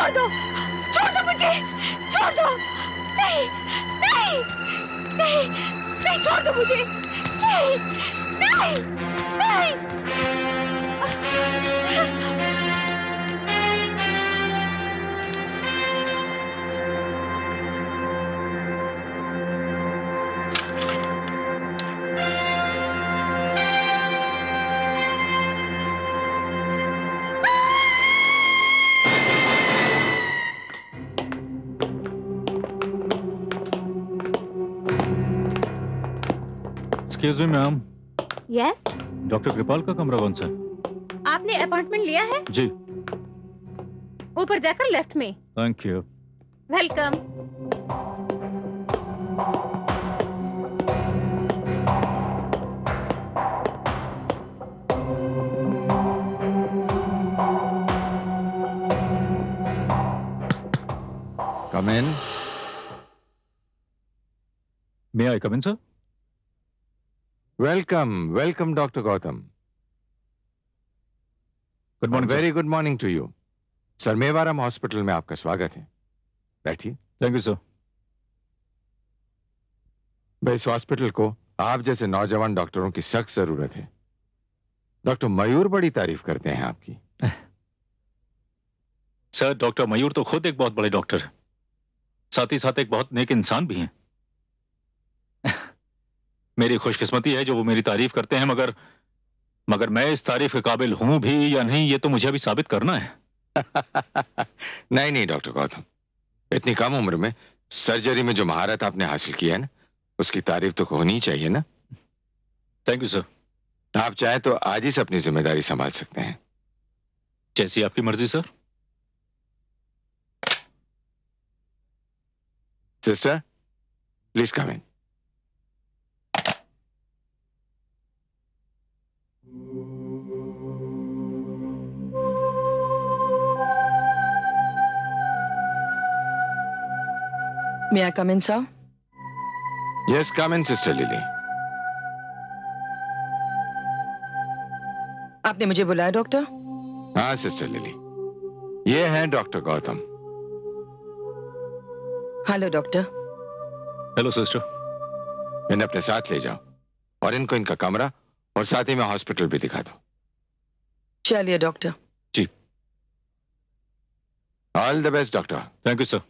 छोड़ दो, छोड़ दो मुझे, छोड़ दो। नहीं, नहीं, नहीं, नहीं, छोड़ दो मुझे। नहीं, नहीं, नहीं। Excuse me ma'am, yes, doctor Kripal का कमरा कौन सा है? आपने अपॉइंटमेंट लिया है? जी, ऊपर जाकर लेफ्ट में। Thank you. Welcome. Come in. May I come in, sir? Welcome, welcome, Dr. Gautam. Good morning, Very good morning to you. Sir Mewaram hospital में आपका स्वागत है। बैठिए। Thank you sir. भाई, इस हॉस्पिटल को आप जैसे नौजवान डॉक्टरों की सख्त जरूरत है। डॉक्टर मयूर बड़ी तारीफ करते हैं आपकी। सर, डॉक्टर मयूर तो खुद एक बहुत बड़े डॉक्टर हैं, साथ ही साथ एक बहुत नेक इंसान भी हैं। मेरी खुशकिस्मती है जो वो मेरी तारीफ करते हैं, मगर मैं इस तारीफ के काबिल हूं भी या नहीं, ये तो मुझे अभी साबित करना है। नहीं नहीं डॉक्टर गौतम, इतनी कम उम्र में सर्जरी में जो महारत आपने हासिल की है ना, उसकी तारीफ तो होनी ही चाहिए ना। Thank you sir. आप चाहें तो आज ही से अपनी जिम्मेदारी संभाल सकते हैं। जैसी आपकी मर्जी sir. Sister, please come in. May I come in, sir? Yes, come in sister lily. आपने मुझे बुलाया डॉक्टर? हाँ सिस्टर लिली, ये हैं doctor Gautam. Hello doctor. Hello sister. इन्हें अपने साथ ले जाओ और इनको इनका कमरा और साथ ही में हॉस्पिटल भी दिखा दो। चलिए डॉक्टर। जी। All the best doctor. Thank you sir.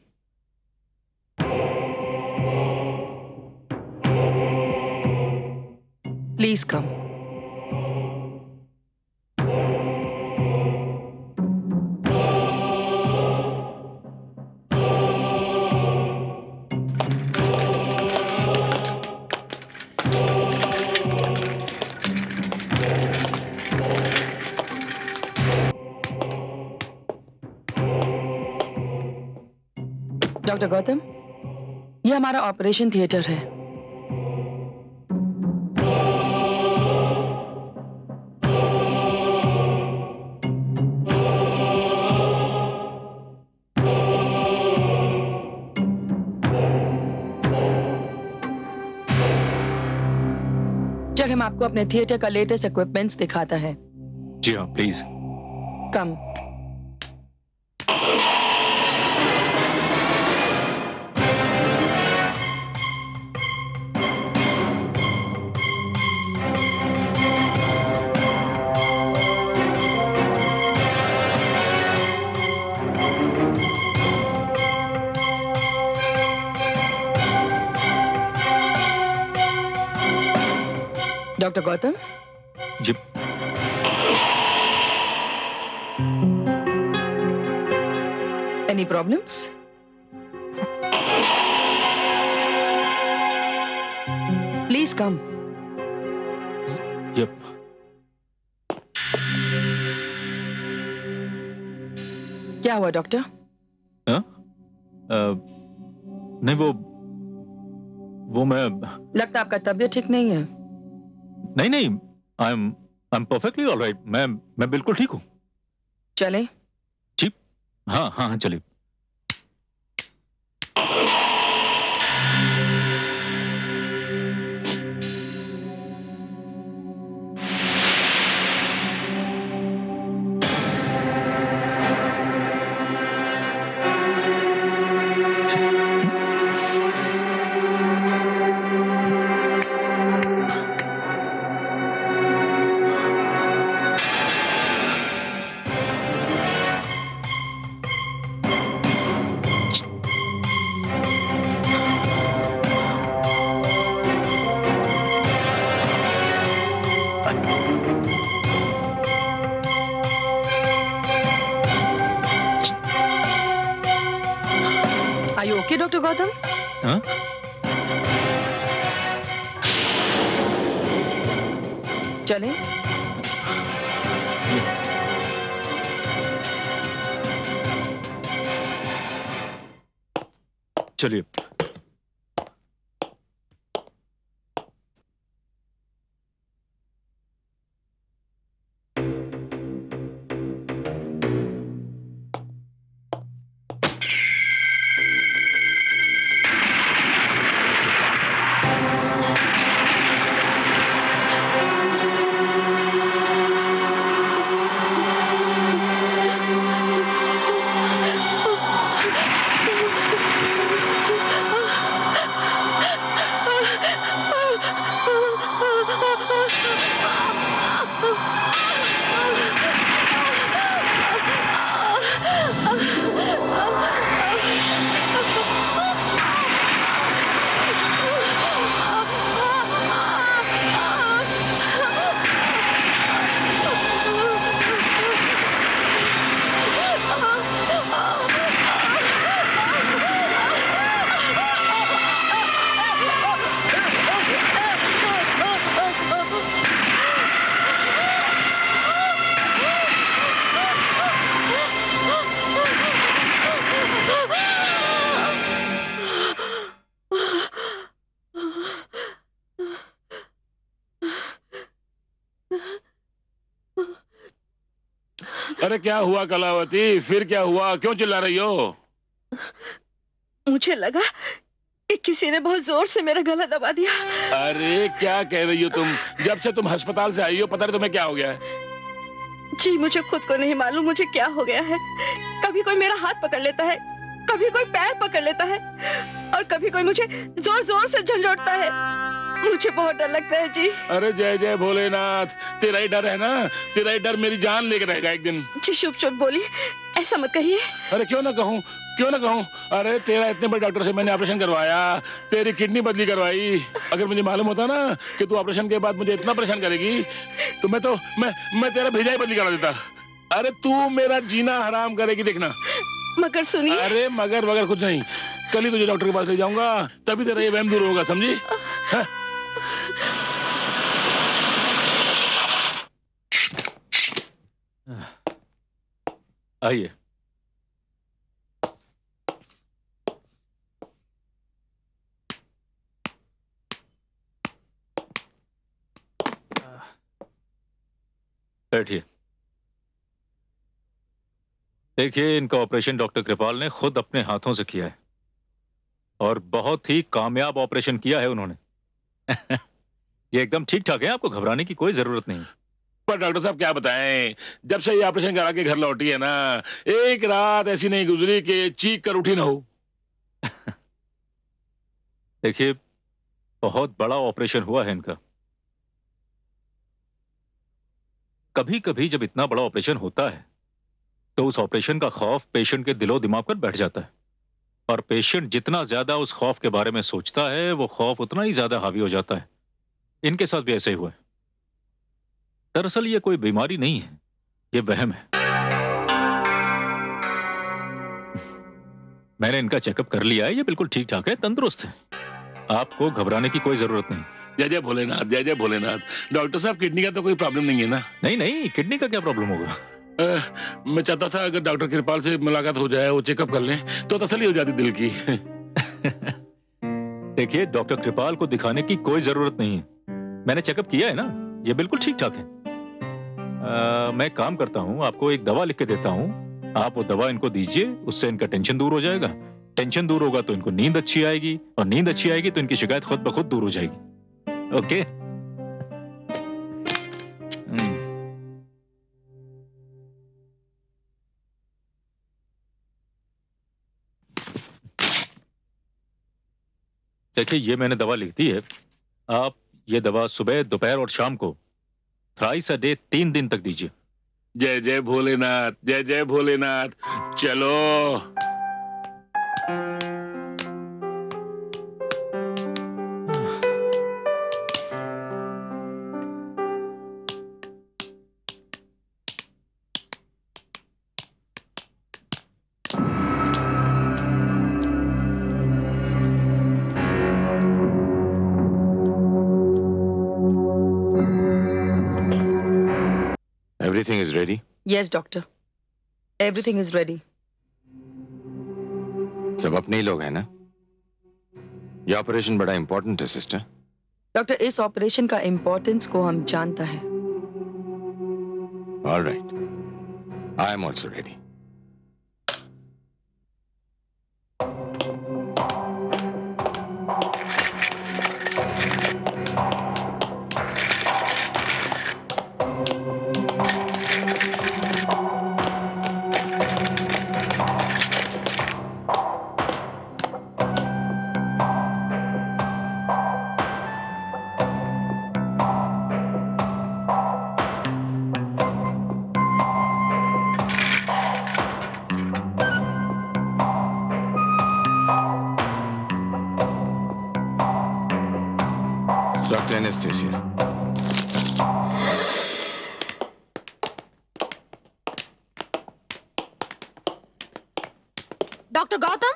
Please come. Doctor Gautam, ये हमारा ऑपरेशन थिएटर है। चल, हम आपको अपने थिएटर का लेटेस्ट इक्विपमेंट्स दिखाता है। जी हाँ, प्लीज। कम। डॉक्टर गौतम। जी। Any problems? Please come. Yup. क्या हुआ डॉक्टर? हाँ? नहीं, वो मैं। लगता आपका तबीयत ठीक नहीं है। नहीं, I am perfectly all right. मैं बिल्कुल ठीक हूँ। चलें? जी हाँ, चलिए। Are you okay, Dr. Gautam? हाँ? चलें? चलिए। अरे क्या हुआ कलावती? फिर क्या हुआ? क्यों चिल्ला रही हो? मुझे लगा कि किसी ने बहुत जोर से मेरा गला दबा दिया। अरे क्या कह रही हो तुम? जब से तुम अस्पताल से आई हो पता नहीं तुम्हें क्या हो गया है। जी मुझे खुद को नहीं मालूम मुझे क्या हो गया है। कभी कोई मेरा हाथ पकड़ लेता है, कभी कोई पैर पकड़ लेता है और कभी कोई मुझे जोर जोर से झंझोड़ता है। मुझे बहुत डर लगता है जी। अरे जय जय भोलेनाथ, तेरा ही डर है ना? तेरा ही डर मेरी जान लेके रहेगा एक दिन। जी चुप चुप बोलिए, ऐसा मत कहिए। अरे क्यों ना कहूँ, क्यों ना कहूँ। अरे तेरा इतने बड़े डॉक्टर से मैंने ऑपरेशन करवाया, तेरी किडनी बदली करवाई। अगर मुझे मालूम होता ना कि तू ऑपरेशन के बाद मुझे इतना परेशान करेगी तो मैं तेरा भेजा ही बदली करा देता। अरे तू मेरा जीना हराम करेगी देखना। मगर सुनिए। अरे मगर वगर कुछ नहीं, कल ही तुझे डॉक्टर के पास ले जाऊंगा, तभी तेरा ये वहम दूर होगा, समझी? हाँ? आइए। बैठिए। देखिए, इनका ऑपरेशन डॉक्टर कृपाल ने खुद अपने हाथों से किया है और बहुत ही कामयाब ऑपरेशन किया है उन्होंने। ये एकदम ठीक ठाक है, आपको घबराने की कोई जरूरत नहीं। पर डॉक्टर साहब क्या बताएं, जब से ये ऑपरेशन करा के घर लौटी है ना, एक रात ऐसी नहीं गुजरी कि चीख कर उठी ना हो। देखिए, बहुत बड़ा ऑपरेशन हुआ है इनका। कभी कभी जब इतना बड़ा ऑपरेशन होता है तो उस ऑपरेशन का खौफ पेशेंट के दिलो दिमाग पर बैठ जाता है और पेशेंट जितना ज्यादा उस खौफ के बारे में सोचता है वो खौफ उतना ही ज्यादा हावी हो जाता है। इनके साथ भी ऐसे ही हुआ है। दरअसल ये कोई बीमारी नहीं है, ये वहम है। मैंने इनका चेकअप कर लिया है, ये बिल्कुल ठीक ठाक है, तंदुरुस्त है। आपको घबराने की कोई जरूरत नहीं। जय जय भोलेनाथ, जय जय भोलेनाथ। डॉक्टर साहब किडनी का तो कोई प्रॉब्लम नहीं है ना? नहीं नहीं, किडनी का क्या प्रॉब्लम होगा? मैं चाहता था अगर डॉक्टर कृपाल से मुलाकात हो जाए, वो चेकअप कर लें तो तसल्ली हो जाती दिल की। देखिए, डॉक्टर कृपाल को दिखाने की कोई जरूरत नहीं है। मैंने चेकअप किया है ना, ये बिल्कुल ठीक ठाक है। मैं काम करता हूँ, आपको एक दवा लिख के देता हूँ, आप वो दवा इनको दीजिए, उससे इनका टेंशन दूर हो जाएगा। टेंशन दूर होगा तो इनको नींद अच्छी आएगी और नींद अच्छी आएगी तो इनकी शिकायत खुद ब खुद दूर हो जाएगी। ओके? देखिए, ये मैंने दवा लिख दी है। आप ये दवा सुबह, दोपहर और शाम को थ्राइस अ डे 3 दिन तक दीजिए। जय जय भोलेनाथ, जय जय भोलेनाथ। चलो। Everything is ready? Yes, doctor. Everything is ready. सब अपने ही लोग हैं ना? ये ऑपरेशन बड़ा इंपॉर्टेंट है सिस्टर। डॉक्टर, इस ऑपरेशन का इम्पोर्टेंस को हम जानता है। All right. I am also ready. Dr. Anesthesia. Doctor Gautam,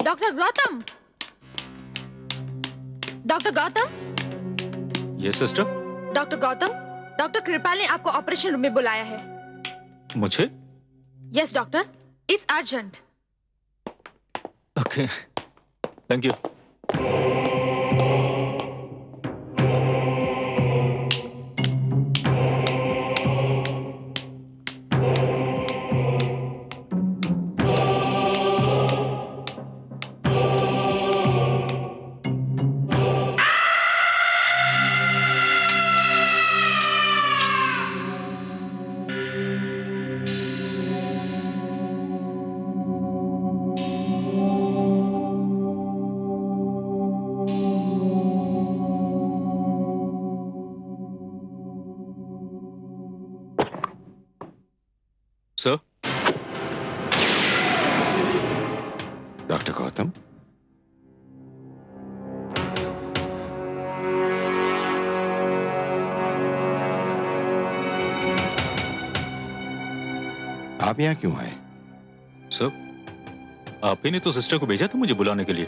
doctor Gautam, doctor Gautam, ये सिस्टर, डॉक्टर गौतम, डॉक्टर कृपाल ने आपको ऑपरेशन रूम में बुलाया है। मुझे? Yes doctor, it's urgent. Okay, thank you. Sir, doctor Gautam, आप यहाँ क्यों आए? सर, आप ही ने तो सिस्टर को भेजा था मुझे बुलाने के लिए।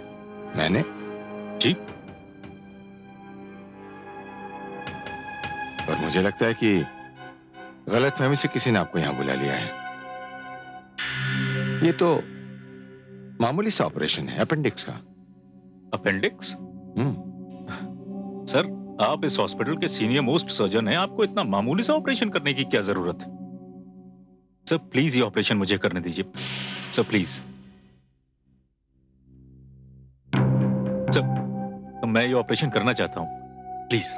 मैंने? जी। और मुझे लगता है कि गलतफहमी से किसी ने आपको यहाँ बुला लिया है। ये तो मामूली सा ऑपरेशन है, अपेंडिक्स का। अपेंडिक्स? सर, आप इस हॉस्पिटल के सीनियर मोस्ट सर्जन हैं, आपको इतना मामूली सा ऑपरेशन करने की क्या जरूरत है? सर प्लीज ये ऑपरेशन मुझे करने दीजिए, सर प्लीज। सर, मैं ये ऑपरेशन करना चाहता हूं, please.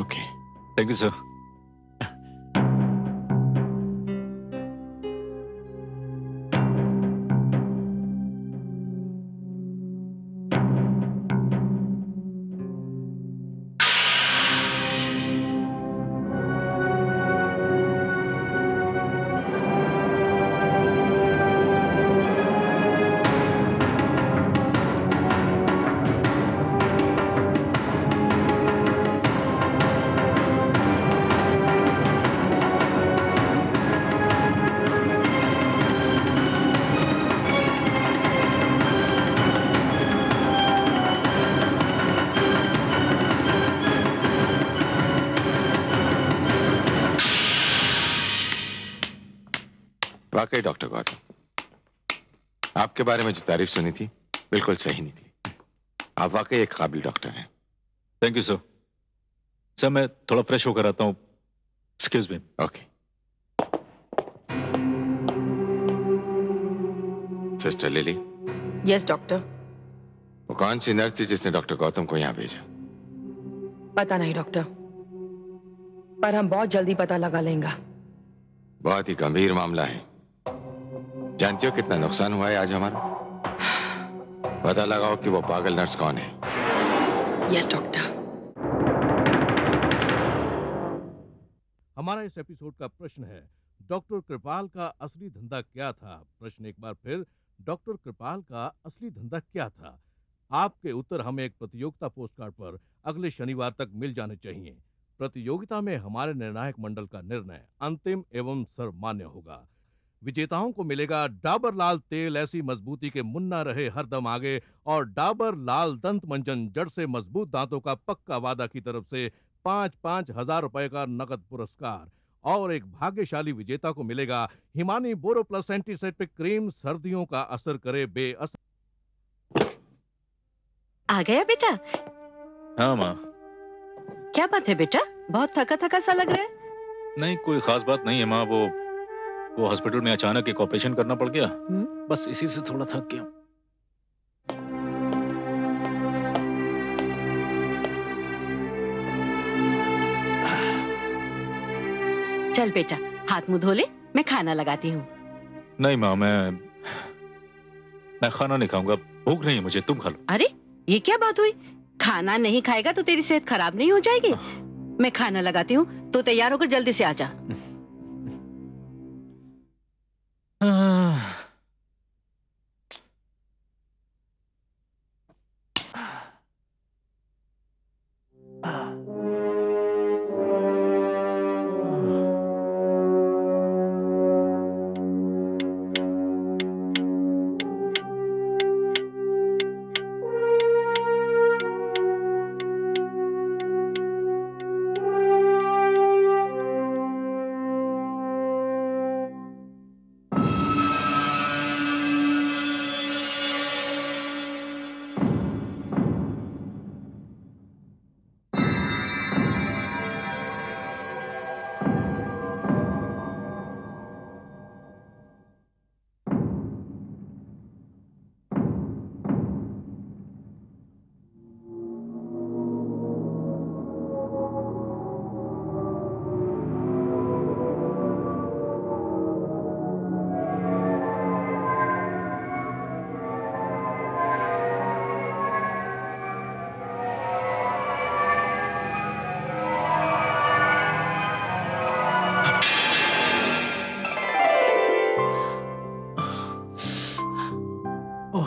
Okay, thank you sir. वाकई डॉक्टर गौतम, आपके बारे में जो तारीफ सुनी थी बिल्कुल सही निकली। आप वाकई एक काबिल डॉक्टर हैं। Thank you sir. सर मैं थोड़ा फ्रेश होकर आता हूँ। Excuse me. Okay. Sister lily, yes doctor. वो कौन सी नर्स थी जिसने डॉक्टर गौतम को यहाँ भेजा? पता नहीं डॉक्टर, पर हम बहुत जल्दी पता लगा लेंगे। बहुत ही गंभीर मामला है। जानती हो कितना नुकसान हुआ है आज हमारा? पता लगाओ कि वो पागल नर्स कौन है। Yes doctor. हमारा इस एपिसोड का प्रश्न है, डॉक्टर कृपाल का असली धंधा क्या था? प्रश्न एक बार फिर, डॉक्टर कृपाल का असली धंधा क्या था? आपके उत्तर हमें एक प्रतियोगिता पोस्टकार्ड पर अगले शनिवार तक मिल जाने चाहिए। प्रतियोगिता में हमारे निर्णायक मंडल का निर्णय अंतिम एवं सर्वमान्य होगा। विजेताओं को मिलेगा डाबर लाल तेल, ऐसी मजबूती के मुन्ना रहे हरदम आगे, और डाबर लाल दंत मंजन, जड़ से मजबूत दांतों का पक्का वादा की तरफ से 5-5 हजार रुपए का नकद पुरस्कार। और एक भाग्यशाली विजेता को मिलेगा हिमानी बोरो प्लस एंटीसेप्टिक क्रीम, सर्दियों का असर करे बेअसर। आ गया बेटा? हाँ माँ। क्या बात है बेटा, बहुत थका थका सा लग रहा है। नहीं, कोई खास बात नहीं है माँ। वो हॉस्पिटल में अचानक एक ऑपरेशन करना पड़ गया, बस इसी से थोड़ा थक गया। चल बेटा, हाथ मुंह धो ले, मैं खाना लगाती हूँ। नहीं माँ, मैं खाना नहीं खाऊंगा, भूख नहीं है मुझे, तुम खा लो। अरे ये क्या बात हुई? खाना नहीं खाएगा तो तेरी सेहत खराब नहीं हो जाएगी? मैं खाना लगाती हूँ, तो तैयार होकर जल्दी से आ जा।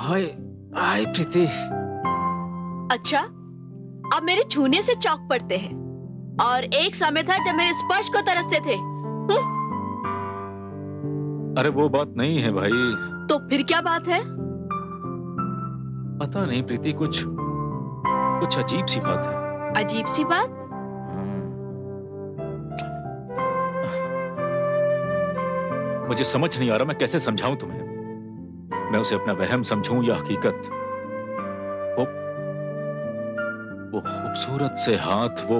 हाय हाय प्रीति। अच्छा, अब मेरे छूने से चौक पड़ते हैं, और एक समय था जब मेरे स्पर्श को तरसते थे। अरे वो बात नहीं है भाई। तो फिर क्या बात है? पता नहीं प्रीति, कुछ अजीब सी बात है। अजीब सी बात? मुझे समझ नहीं आ रहा मैं कैसे समझाऊं तुम्हें। मैं उसे अपना वहम समझूं या हकीकत। वो खूबसूरत से हाथ, वो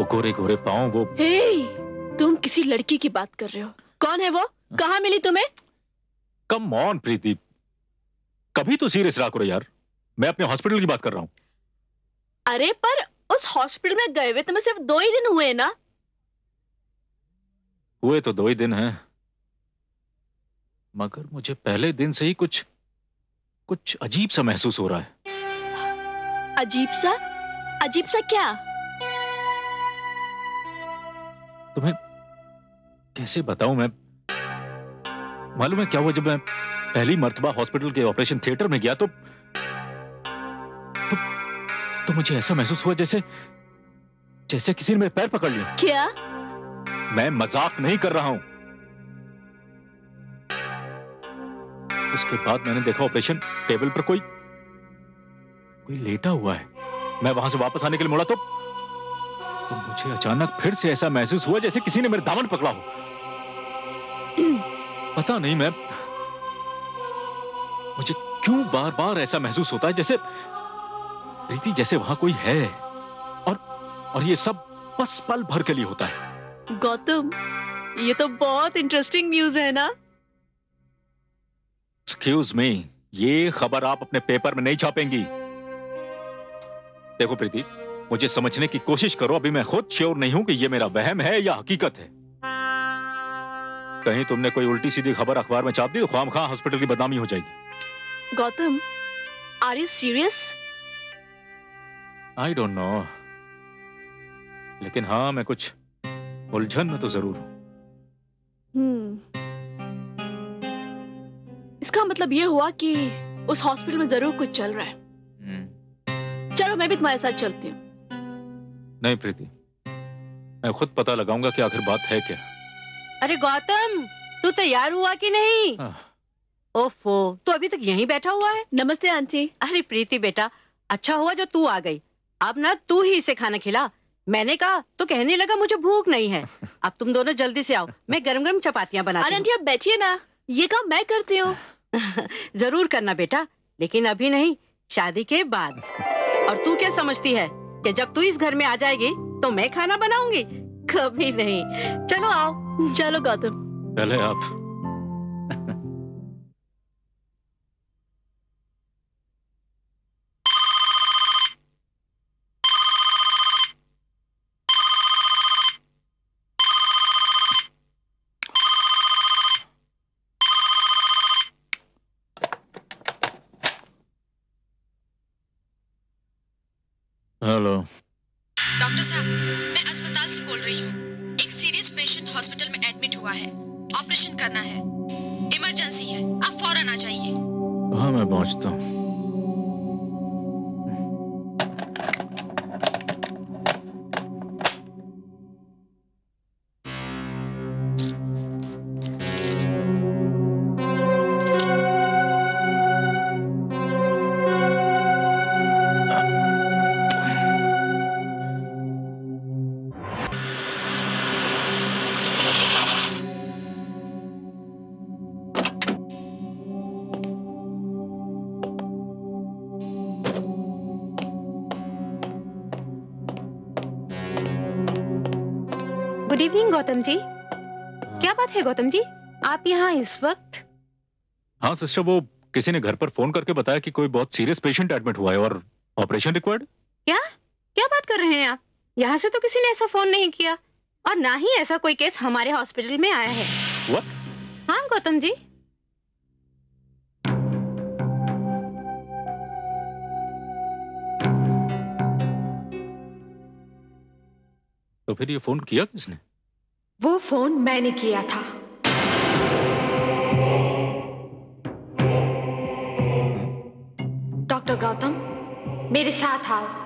गोरे गोरे पांव, वो। हे, तुम किसी लड़की की बात कर रहे हो। कौन है वो? कहाँ मिली तुम्हें? कम ऑन प्रीति, कभी तो सीरियस रहा करो यार। मैं अपने हॉस्पिटल की बात कर रहा हूं। अरे पर उस हॉस्पिटल में गए हुए तुम्हें सिर्फ 2 ही दिन हुए ना? हुए तो 2 ही दिन हैं, मगर मुझे पहले दिन से ही कुछ अजीब सा महसूस हो रहा है। अजीब सा? अजीब सा क्या? तुम्हें कैसे बताऊं मैं? मालूम है क्या हुआ? जब मैं पहली मर्तबा हॉस्पिटल के ऑपरेशन थिएटर में गया तो मुझे ऐसा महसूस हुआ जैसे किसी ने मेरे पैर पकड़ लिए। क्या? मैं मजाक नहीं कर रहा हूं। उसके बाद मैंने देखा ऑपरेशन टेबल पर कोई लेटा हुआ है। मैं वहां से वापस आने के लिए मुड़ा तो मुझे अचानक फिर से ऐसा महसूस हुआ जैसे किसी ने मेरे दामन पकड़ा हो। पता नहीं मुझे क्यों बार बार ऐसा महसूस होता है जैसे प्रीति, जैसे वहां कोई है, और ये सब बस पल भर के लिए होता है। गौतम, ये तो बहुत इंटरेस्टिंग न्यूज़ है ना? एक्सक्यूज मी, ये खबर आप अपने पेपर में नहीं छापेंगी। देखो प्रीति, मुझे समझने की कोशिश करो। अभी मैं खुद श्योर नहीं हूं कि ये मेरा वहम है या हकीकत है। कहीं तुमने कोई उल्टी सीधी खबर अखबार में छाप दी तो ख्वामख्वाह हॉस्पिटल की बदनामी हो जाएगी। Gautam, are you serious? I don't know, लेकिन हाँ, मैं कुछ उलझन में तो जरूर हूं। इसका मतलब ये हुआ कि उस हॉस्पिटल में जरूर कुछ चल रहा है। चलो मैं भी तुम्हारे साथ चलती हूँ। नहीं प्रीति, मैं खुद पता लगाऊंगा कि आखिर बात है क्या। अरे गौतम, तू तैयार हुआ कि नहीं? हाँ। ओफो, तू अभी तक यहीं बैठा हुआ है? नमस्ते आंटी। अरे प्रीति बेटा, अच्छा हुआ जो तू आ गई। अब ना तू ही इसे खाना खिला। मैंने कहा तो कहने लगा मुझे भूख नहीं है। अब तुम दोनों जल्दी से आओ, मैं गरम गरम चपातियां अरे बनाती आंटी आप बैठिए ना, ये काम मैं करती हूँ। हूँ। जरूर करना बेटा, लेकिन अभी नहीं, शादी के बाद। और तू क्या समझती है कि जब तू इस घर में आ जाएगी तो मैं खाना बनाऊंगी? कभी नहीं। चलो आओ। चलो गौतम। पहले आप। हेलो। डॉक्टर साहब, मैं अस्पताल से बोल रही हूँ। एक सीरियस पेशेंट हॉस्पिटल में एडमिट हुआ है। ऑपरेशन करना है, इमरजेंसी है, आप फौरन आ जाइए। हाँ, मैं पहुंचता हूँ। Good evening Gautam ji. क्या बात है गौतम जी, आप यहाँ इस वक्त? हाँ सिस्टर, वो किसी ने घर पर फोन करके बताया कि कोई बहुत सीरियस पेशेंट एडमिट हुआ है और ऑपरेशन रिक्वायर्ड। क्या क्या बात कर रहे हैं आप? यहाँ से तो किसी ने ऐसा फोन नहीं किया, और ना ही ऐसा कोई केस हमारे हॉस्पिटल में आया है। What? हाँ गौतम जी। तो फिर ये फोन किया किसने? वो फोन मैंने किया था। डॉक्टर गौतम, मेरे साथ आओ।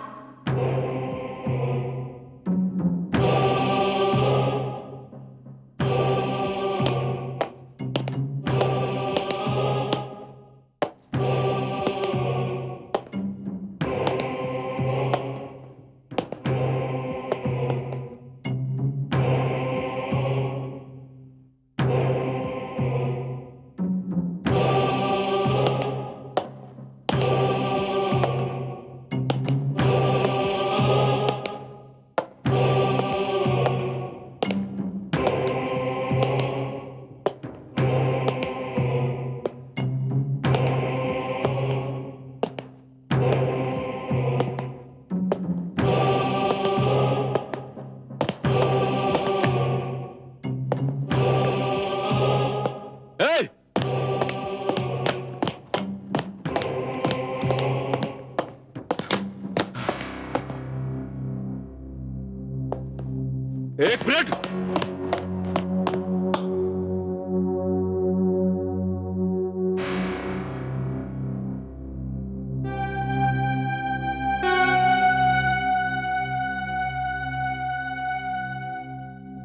Hey! एक मिनट।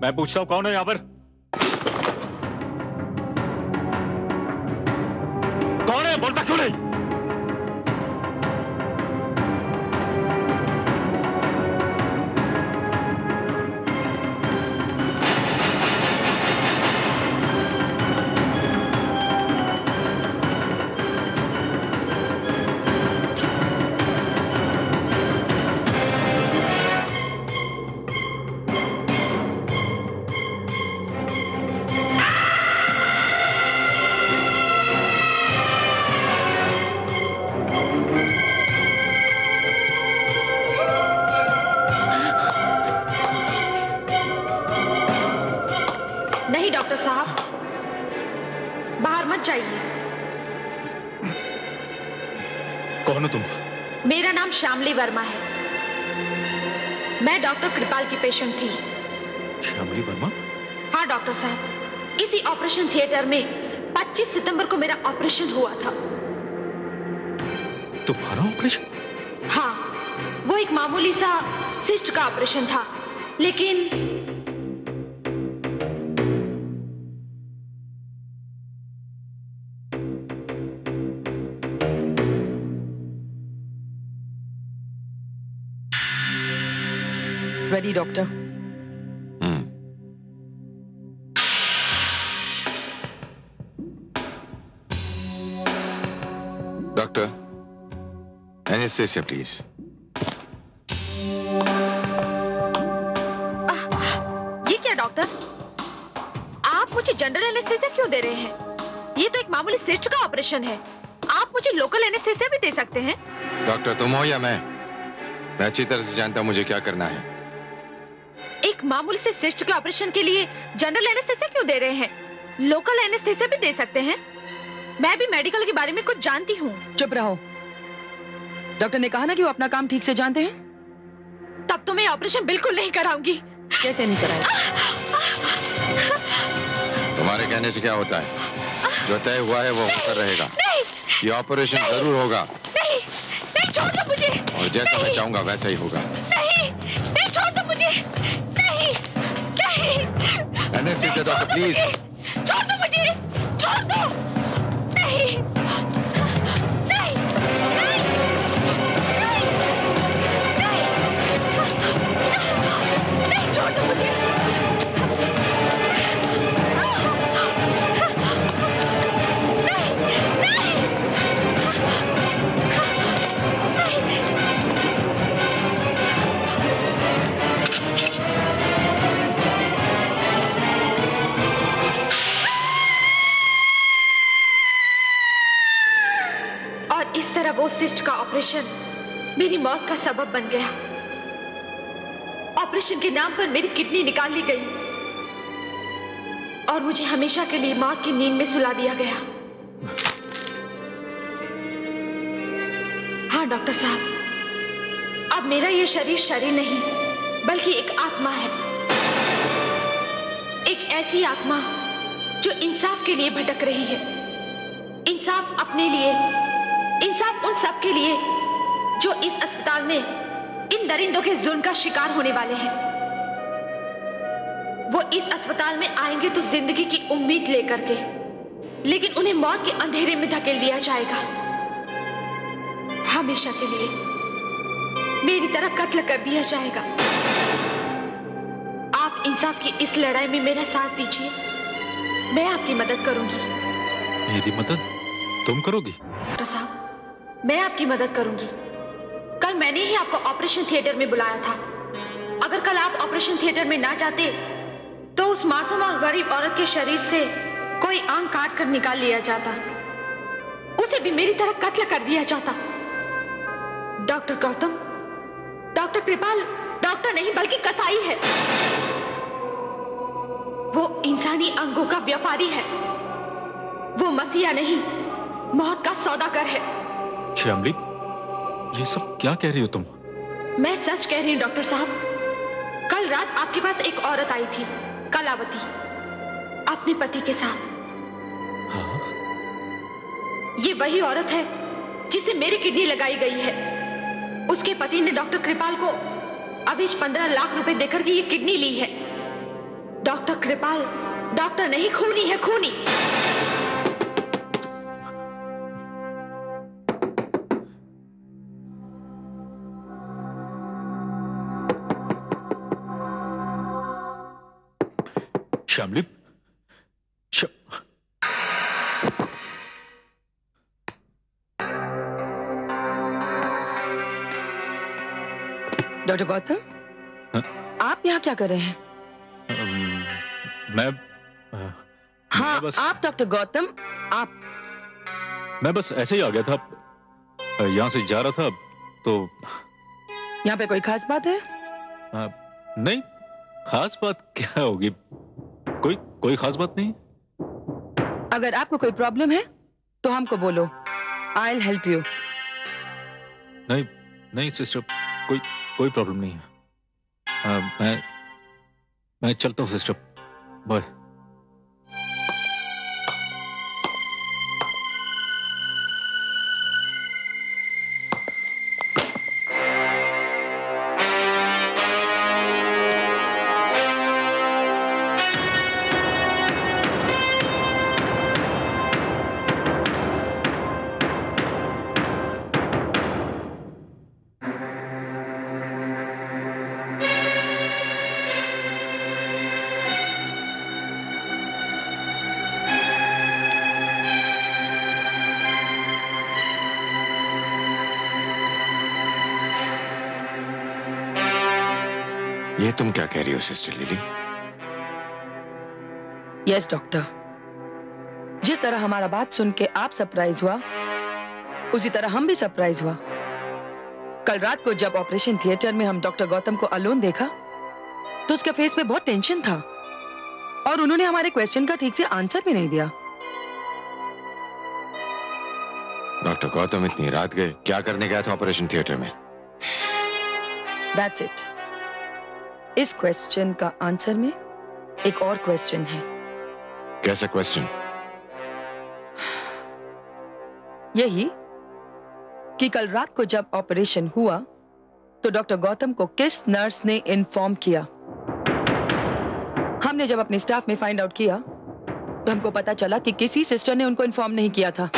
मैं पूछता हूं कौन है यहां पर? कौन है? बोलता क्यों नहीं? नहीं डॉक्टर साहब, बाहर मत जाइए। कौन हो तुम? मेरा नाम श्यामली वर्मा है। मैं डॉक्टर कृपाल की पेशेंट थी। श्यामली वर्मा? हाँ डॉक्टर साहब, इसी ऑपरेशन थिएटर में 25 सितंबर को मेरा ऑपरेशन हुआ था। तुम्हारा ऑपरेशन? हाँ, वो एक मामूली सा सिस्ट का ऑपरेशन था, लेकिन ready, doctor. Doctor, anaesthesia please. ये क्या डॉक्टर, आप मुझे जनरल एनेस्थेसिया क्यों दे रहे हैं? ये तो एक मामूली सिस्ट का ऑपरेशन है। आप मुझे लोकल एनेस्थेसिया भी दे सकते हैं। डॉक्टर तुम हो या मैं अच्छी तरह से जानता हूं मुझे क्या करना है। एक मामूली से सिस्ट के ऑपरेशन के लिए जनरल एनेस्थेसिया क्यों दे रहे हैं? लोकल एनेस्थेसिया भी दे सकते हैं। मैं भी मेडिकल के बारे में कुछ जानती हूँ। चुप रहो। डॉक्टर ने कहा ना कि वो अपना काम ठीक से जानते हैं। तब तो मैं ऑपरेशन बिल्कुल नहीं कराऊंगी। कैसे नहीं कराया? तुम्हारे कहने से क्या होता है? जो तय हुआ है वो होकर रहेगा। ये ऑपरेशन जरूर होगा। नहीं, नहीं, छोड़ दो मुझे। और जैसा मैं चाहूंगा वैसा ही होगा। नहीं, नहीं, छोड़ दो मुझे। नहीं, नहीं। Anaesthesia doctor please. छोड़ दो मुझे, छोड़ दो। नहीं, नहीं, नहीं, नहीं, छोड़ दो मुझे। और इस तरह वो सिस्ट का ऑपरेशन मेरी मौत का सबब बन गया। ऑपरेशन के नाम पर मेरी किडनी निकाल ली गई और मुझे हमेशा के लिए मौत की नींद में सुला दिया गया। हाँ डॉक्टर साहब, अब मेरा ये शरीर नहीं बल्कि एक आत्मा है। एक ऐसी आत्मा जो इंसाफ के लिए भटक रही है। इंसाफ अपने लिए, इंसाफ उन सब के लिए जो इस अस्पताल में इन दरिंदों के जुल्म का शिकार होने वाले हैं। वो इस अस्पताल में आएंगे तो जिंदगी की उम्मीद लेकर के, लेकिन उन्हें मौत के अंधेरे में धकेल दिया जाएगा। हमेशा के लिए मेरी तरह कत्ल कर दिया जाएगा। आप इंसाफ की इस लड़ाई में मेरा साथ दीजिए, मैं आपकी मदद करूंगी। मेरी मदद तुम करोगी? डॉक्टर साहब, मैं आपकी मदद करूंगी। कल मैंने ही आपको ऑपरेशन थिएटर में बुलाया था। अगर कल आप ऑपरेशन थिएटर में ना जाते तो उस मासूम और गरीब औरत के शरीर से कोई अंग काट कर निकाल लिया जाता, उसे भी मेरी तरह कत्ल कर दिया जाता। डॉक्टर गौतम, डॉक्टर कृपाल डॉक्टर नहीं बल्कि कसाई है। वो इंसानी अंगों का व्यापारी है। वो मसीहा नहीं, मौत का सौदागर है। श्यामली, ये सब क्या कह रही हो तुम? मैं सच कह रही हूँ डॉक्टर साहब। कल रात आपके पास एक औरत आई थी, कलावती, अपने पति के साथ। हाँ? ये वही औरत है जिसे मेरी किडनी लगाई गई है। उसके पति ने डॉक्टर कृपाल को अभी 15 लाख रुपए देकर के ये किडनी ली है। डॉक्टर कृपाल डॉक्टर नहीं, खूनी है, खूनी। श्यामली, डॉक्टर गौतम, हाँ? आप यहाँ क्या कर रहे हैं? मैं हाँ, मैं बस आप डॉक्टर गौतम, आप। मैं बस ऐसे ही आ गया था, यहाँ से जा रहा था तो। यहाँ पे कोई खास बात है? नहीं, खास बात क्या होगी? कोई खास बात नहीं। अगर आपको कोई प्रॉब्लम है तो हमको बोलो, आई विल हेल्प यू। नहीं सिस्टर, कोई प्रॉब्लम नहीं है। मैं चलता हूँ सिस्टर, बाय। तुम क्या कह रही हो सिस्टर लिली? यस डॉक्टर, जिस तरह हमारा बात सुन के आप सरप्राइज हुआ उसी तरह हम भी सरप्राइज हुआ। कल रात को जब ऑपरेशन थिएटर में हम डॉक्टर गौतम को अलोन देखा तो उसके फेस में बहुत टेंशन था और उन्होंने हमारे क्वेश्चन का ठीक से आंसर भी नहीं दिया। डॉक्टर गौतम इतनी रात गए, क्या करने गया था ऑपरेशन थिएटर में? That's it. इस क्वेश्चन का आंसर में एक और क्वेश्चन है। कैसा क्वेश्चन? यही कि कल रात को जब ऑपरेशन हुआ तो डॉक्टर गौतम को किस नर्स ने इन्फॉर्म किया। हमने जब अपने स्टाफ में फाइंड आउट किया तो हमको पता चला कि किसी सिस्टर ने उनको इन्फॉर्म नहीं किया था।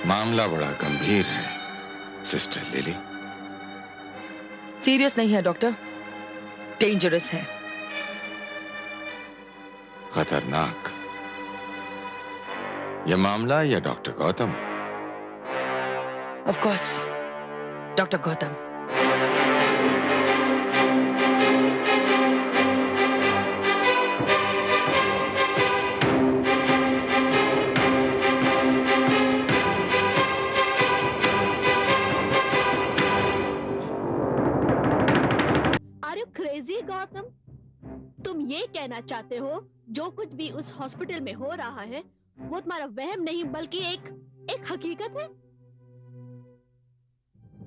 मामला बड़ा गंभीर है सिस्टर लिली। सीरियस नहीं है डॉक्टर, डेंजरस है। खतरनाक। यह मामला या doctor Gautam? Of course doctor Gautam. Are you crazy Gautam? तुम ये कहना चाहते हो जो कुछ भी उस हॉस्पिटल में हो रहा है वो तुम्हारा वहम नहीं बल्कि एक हकीकत है?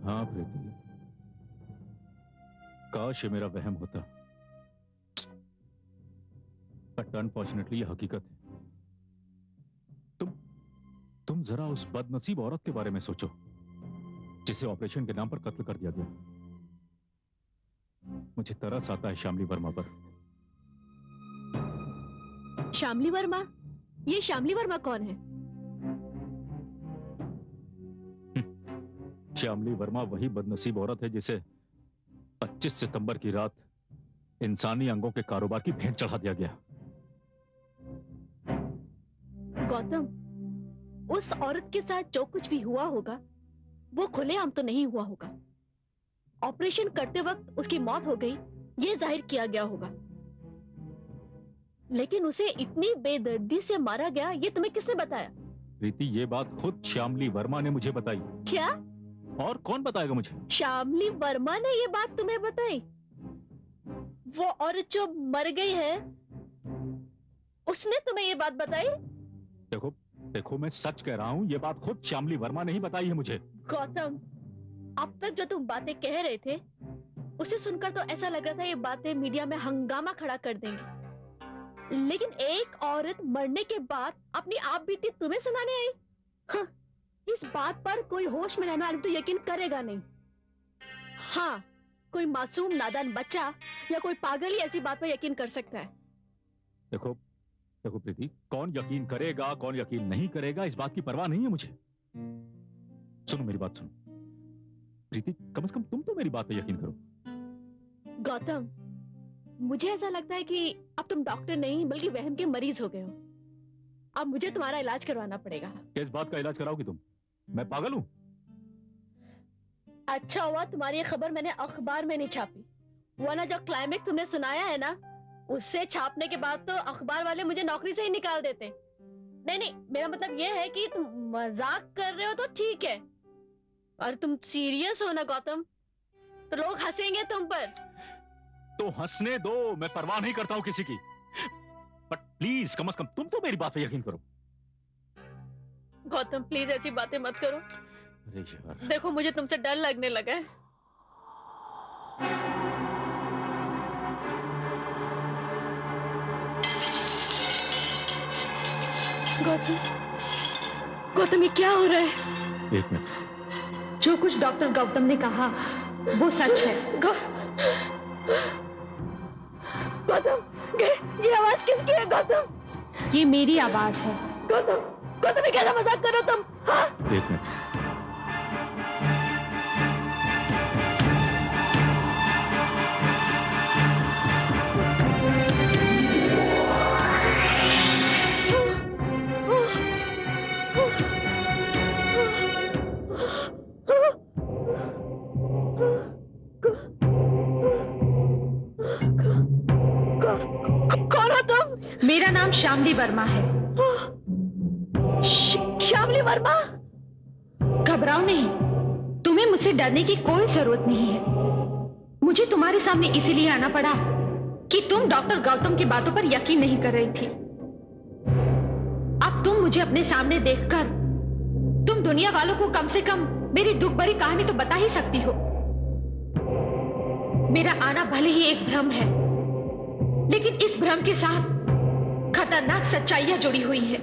हाँ प्रीति, काश ये मेरा वहम होता, बट अनफॉर्चुनेटली ये हकीकत है। तुम जरा उस बदनसीब औरत के बारे में सोचो जिसे ऑपरेशन के नाम पर कत्ल कर दिया गया। मुझे तरस आता है शामली वर्मा पर। शामली वर्मा? ये शामली वर्मा कौन है? श्यामली वर्मा वही बदनसीब औरत है जिसे 25 सितंबर की रात इंसानी अंगों के कारोबार की भेंट चढ़ा दिया गया। गौतम, उस औरत के साथ जो कुछ भी हुआ होगा वो खुलेआम तो नहीं हुआ होगा। ऑपरेशन करते वक्त उसकी मौत हो गई ये जाहिर किया गया होगा, लेकिन उसे इतनी बेदर्दी से मारा गया ये तुम्हें किसने बताया? प्रीति, ये बात खुद श्यामली वर्मा ने मुझे बताई। क्या? और कौन बताएगा मुझे? श्यामली वर्मा ने ये बात तुम्हें बताई? वो औरत जो मर गई है उसने तुम्हें ये बात बताई? देखो मैं सच कह रहा हूँ, ये बात खुद श्यामली वर्मा ने ही बताई है मुझे। गौतम, अब तक जो तुम बातें कह रहे थे उसे सुनकर तो ऐसा लग रहा था ये बातें मीडिया में हंगामा खड़ा कर देंगी, लेकिन एक औरत मरने के बाद अपनी आप बीती तुम्हें सुनाने आई? हाँ, इस बात पर कोई होश में रहने वाला तो यकीन करेगा नहीं। हाँ, कोई मासूम नादान बच्चा या कोई पागल ही ऐसी बात पर यकीन कर सकता है। देखो प्रीति, कौन यकीन करेगा कौन यकीन नहीं करेगा इस बात की परवाह नहीं है मुझे। सुनो मेरी बात सुनो प्रीति, कम से कम तुम तो मेरी बात पे यकीन करो। गौतम, मुझे ऐसा लगता है कि अब तुम डॉक्टर नहीं बल्कि वहम के मरीज हो गए हो। अब मुझे तुम्हारा इलाज करवाना पड़ेगा। किस बात का इलाज कराओगी तुम? मैं पागल हूँ? अच्छा हुआ तुम्हारी ये खबर मैंने अखबार में नहीं छापी, वरना जो क्लाइमेक्स तुमने सुनाया है ना उससे छापने के बाद तो अखबार वाले मुझे नौकरी से ही निकाल देते। नहीं, मेरा मतलब ये है कि तुम मजाक कर रहे हो तो ठीक है, और तुम सीरियस हो ना गौतम तो लोग हंसेंगे तुम पर। तो हंसने दो, मैं परवाह नहीं करता हूँ किसी की, बट प्लीज कम से कम तुम तो मेरी बात पे यकीन करो। गौतम प्लीज ऐसी बातें मत करो। अरे यार, देखो मुझे तुमसे डर लगने लगा है। गौतम ये क्या हो रहा है? एक मिनट। जो कुछ डॉक्टर गौतम ने कहा वो सच है। गौतम, ये आवाज किसकी है? गौतम, ये मेरी आवाज है। गौतम ये कैसा मजाक कर रहे हो तुम? हाँ? एक मिनट। मेरा नाम श्यामली वर्मा है। श्यामली वर्मा? घबराओ नहीं, तुम्हें मुझसे डरने की कोई जरूरत नहीं है। मुझे तुम्हारे सामने इसीलिए आना पड़ा कि तुम डॉक्टर गौतम की बातों पर यकीन नहीं कर रही थी। अब तुम मुझे अपने सामने देखकर तुम दुनिया वालों को कम से कम मेरी दुख भरी कहानी तो बता ही सकती हो। मेरा आना भले ही एक भ्रम है, लेकिन इस भ्रम के साथ खतरनाक सच्चाइयां जुड़ी हुई है।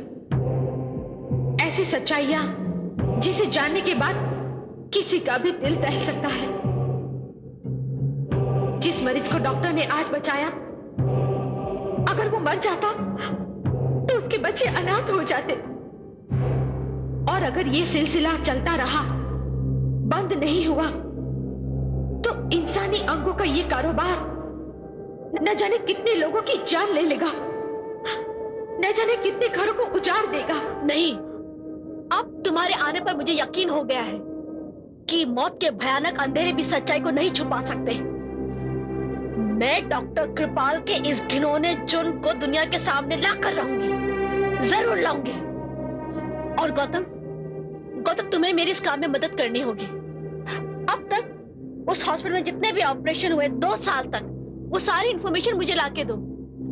ऐसी सच्चाइयां जिसे जानने के बाद किसी का भी दिल दहल सकता है। जिस मरीज को डॉक्टर ने आज बचाया, अगर वो मर जाता तो उसके बच्चे अनाथ हो जाते। और अगर ये सिलसिला चलता रहा, बंद नहीं हुआ, तो इंसानी अंगों का ये कारोबार न जाने कितने लोगों की जान ले लेगा, न जाने कितने घरों को उजाड़ देगा। नहीं, अब तुम्हारे आने पर मुझे यकीन हो गया है कि मौत के भयानक अंधेरे भी सच्चाई को नहीं छुपा सकते। मैं डॉक्टर कृपाल के इस घिनौने जुर्म को दुनिया के सामने लाकर रहूंगी, जरूर लाऊंगी। और गौतम, तुम्हें मेरी इस काम में मदद करनी होगी। अब तक उस हॉस्पिटल में जितने भी ऑपरेशन हुए 2 साल तक, वो सारी इंफॉर्मेशन मुझे लाके दो।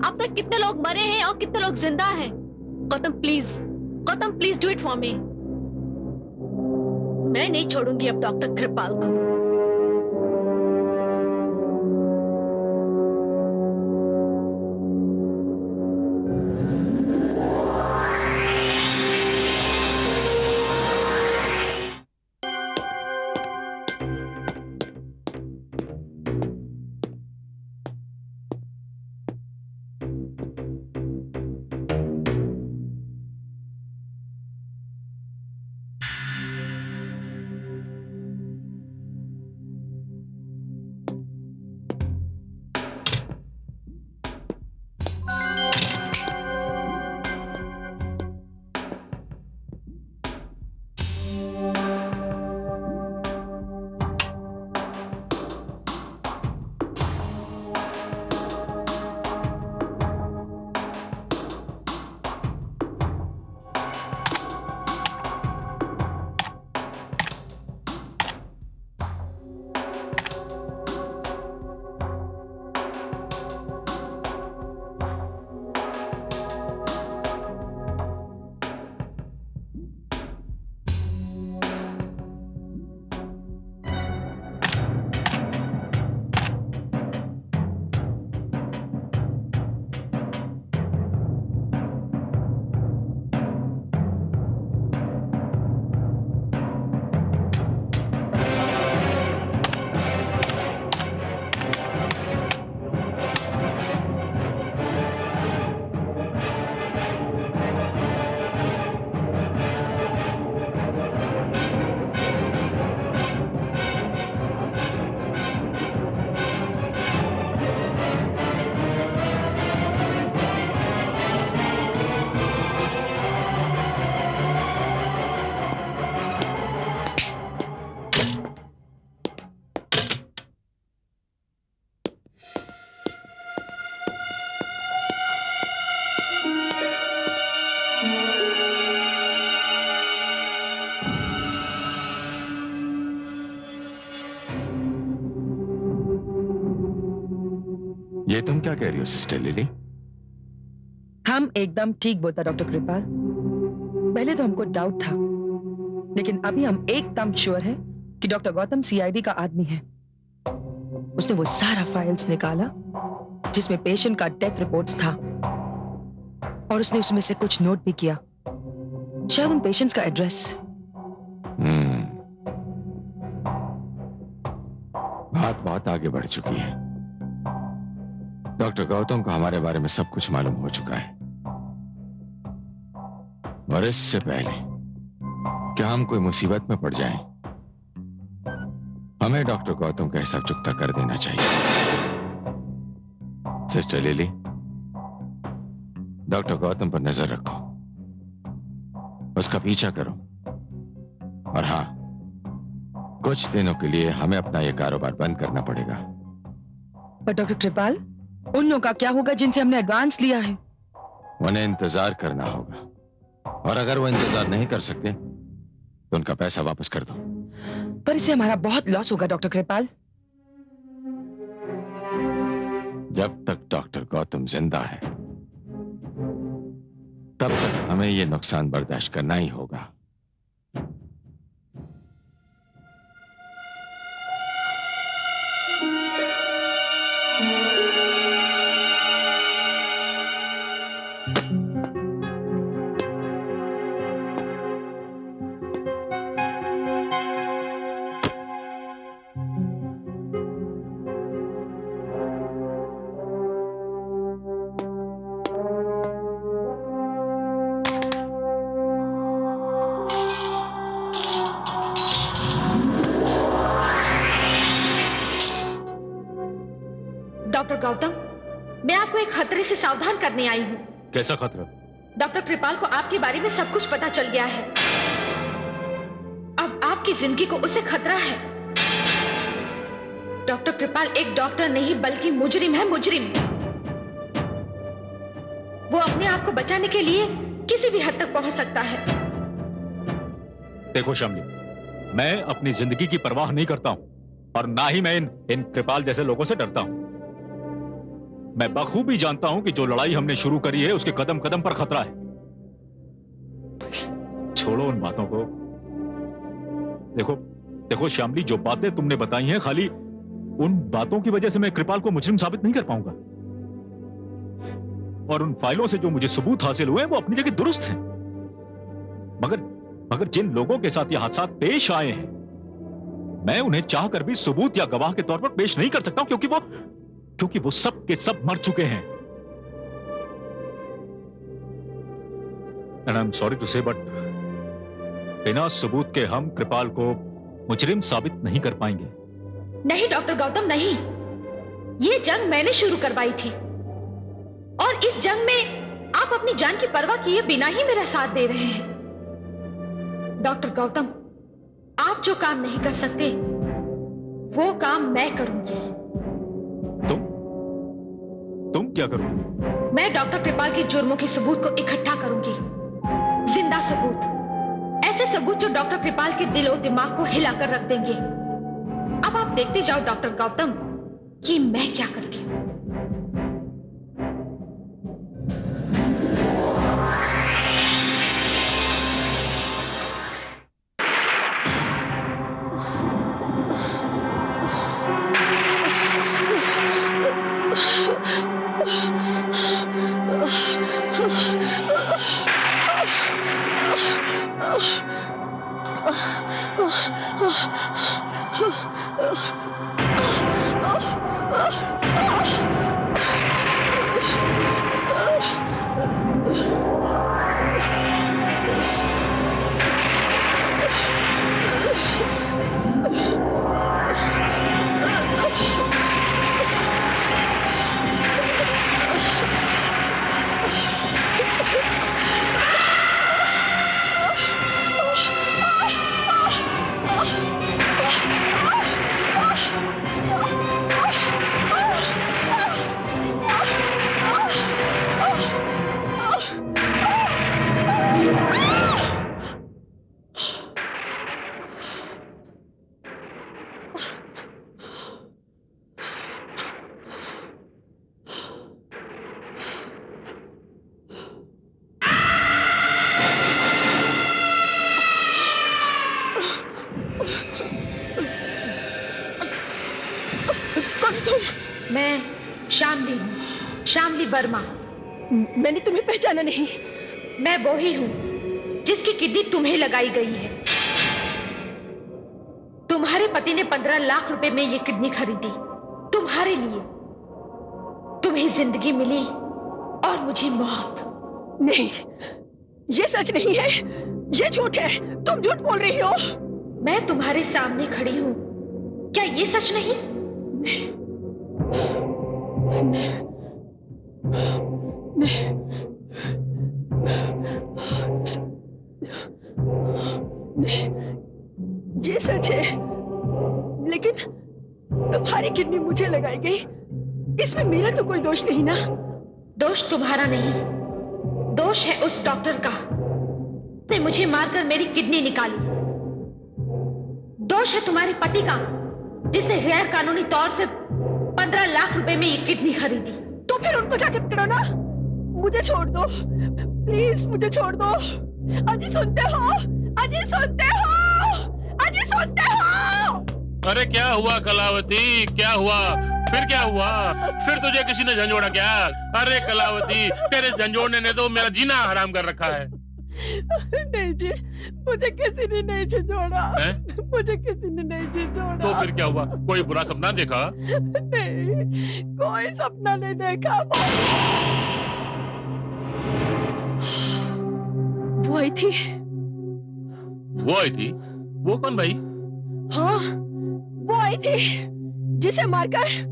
अब तक कितने लोग मरे हैं और कितने लोग जिंदा हैं। Gautam please do it for me. मैं नहीं छोड़ूंगी अब डॉक्टर कृपाल को। ये तुम क्या कह रही हो सिस्टर लिली? हम एकदम ठीक बोलता डॉक्टर कृपाल। पहले तो हमको डाउट था, लेकिन अभी हम एकदम श्योर है कि डॉक्टर गौतम सीआईडी का आदमी है। उसने वो सारा फाइल्स निकाला जिसमें पेशेंट का डेथ रिपोर्ट्स था, और उसने उसमें से कुछ नोट भी किया, शायद उन पेशेंट्स का एड्रेस। बात बहुत आगे बढ़ चुकी है। डॉक्टर गौतम को हमारे बारे में सब कुछ मालूम हो चुका है, और इससे पहले कि हम कोई मुसीबत में पड़ जाएं, हमें डॉक्टर गौतम का हिसाब चुकता कर देना चाहिए। सिस्टर लिली, डॉक्टर गौतम पर नजर रखो, उसका पीछा करो, और हाँ, कुछ दिनों के लिए हमें अपना यह कारोबार बंद करना पड़ेगा। पर डॉक्टर कृपाल, उन लोगों का क्या होगा जिनसे हमने एडवांस लिया है? उन्हें इंतजार करना होगा, और अगर वो इंतजार नहीं कर सकते तो उनका पैसा वापस कर दो। पर इससे हमारा बहुत लॉस होगा डॉक्टर कृपाल। जब तक डॉक्टर गौतम जिंदा है तब तक हमें ये नुकसान बर्दाश्त करना ही होगा। डॉक्टर गौतम, मैं आपको एक खतरे से सावधान करने आई हूँ। कैसा खतरा? डॉक्टर कृपाल को आपके बारे में सब कुछ पता चल गया है। अब आपकी जिंदगी को उसे खतरा है। डॉक्टर कृपाल एक डॉक्टर नहीं बल्कि मुजरिम है, मुजरिम। वो अपने आप को बचाने के लिए किसी भी हद तक पहुंच सकता है। देखो शामली, मैं अपनी जिंदगी की परवाह नहीं करता हूं और ना ही मैं इन कृपाल जैसे लोगों से डरता हूं। मैं बखूबी जानता हूं कि जो लड़ाई हमने शुरू करी है उसके कदम कदम पर खतरा है। छोड़ो उन बातों को। देखो शामली, जो बातें तुमने बताई हैं खाली उन बातों की वजह से मैं कृपाल को मुजरिम साबित नहीं कर पाऊंगा। और उन फाइलों से जो मुझे सबूत हासिल हुए वो अपनी जगह दुरुस्त हैं। मगर जिन लोगों के साथ ये हादसा पेश आए हैं, मैं उन्हें चाहकर भी सबूत या गवाह के तौर पर पेश नहीं कर सकता क्योंकि वो सब के सब मर चुके हैं। And I'm sorry to say, but बिना सबूत के हम कृपाल को मुजरिम साबित नहीं कर पाएंगे। नहीं डॉक्टर गौतम, नहीं। ये जंग मैंने शुरू करवाई थी और इस जंग में आप अपनी जान की परवाह किए बिना ही मेरा साथ दे रहे हैं। डॉक्टर गौतम, आप जो काम नहीं कर सकते वो काम मैं करूंगी। तुम क्या करोगे? मैं डॉक्टर कृपाल के जुर्मों के सबूत को इकट्ठा करूंगी। जिंदा सबूत, ऐसे सबूत जो डॉक्टर कृपाल के दिलो दिमाग को हिलाकर रख देंगे। अब आप देखते जाओ डॉक्टर गौतम कि मैं क्या करती हूँ। मैं शामली हूँ, शामली वर्मा। मैंने तुम्हें पहचाना नहीं। मैं वो ही हूँ जिसकी किडनी तुम्हें लगाई गई है। तुम्हारे पति ने 15 लाख रुपए में ये किडनी खरीदी तुम्हारे लिए। तुम्हें जिंदगी मिली और मुझे मौत। नहीं, ये सच नहीं है, ये झूठ है। तुम झूठ बोल रही हो। मैं तुम्हारे सामने खड़ी हूँ, क्या ये सच नहीं? ये सच है, लेकिन तुम्हारी किडनी मुझे लगाई गई, इसमें मेरा तो कोई दोष नहीं ना। दोष तुम्हारा नहीं, दोष है उस डॉक्टर का ने मुझे मारकर मेरी किडनी निकाली। दोष है तुम्हारे पति का जिसने गैर कानूनी तौर से 15 लाख रुपए में ये किडनी खरीदी। तो फिर उनको जाके पकड़ो ना, मुझे छोड़ दो प्लीज, मुझे छोड़ दो। अजी सुनते हो, अजी सुनते हो, अजी सुनते हो? अरे क्या हुआ कलावती, क्या हुआ? फिर क्या हुआ? फिर तुझे किसी ने झंझोड़ा क्या? अरे कलावती, तेरे झंझोड़ने ने तो मेरा जीना हराम कर रखा है। नहीं जी, मुझे किसी ने नहीं झंझोड़ा, मुझे किसी ने नहीं झंझोड़ा। तो फिर क्या हुआ? कोई बुरा सपना देखा? नहीं, कोई सपना नहीं देखा। वो आई थी। वो आई थी? वो कौन भाई? हाँ, वो आई थी जिसे मारकर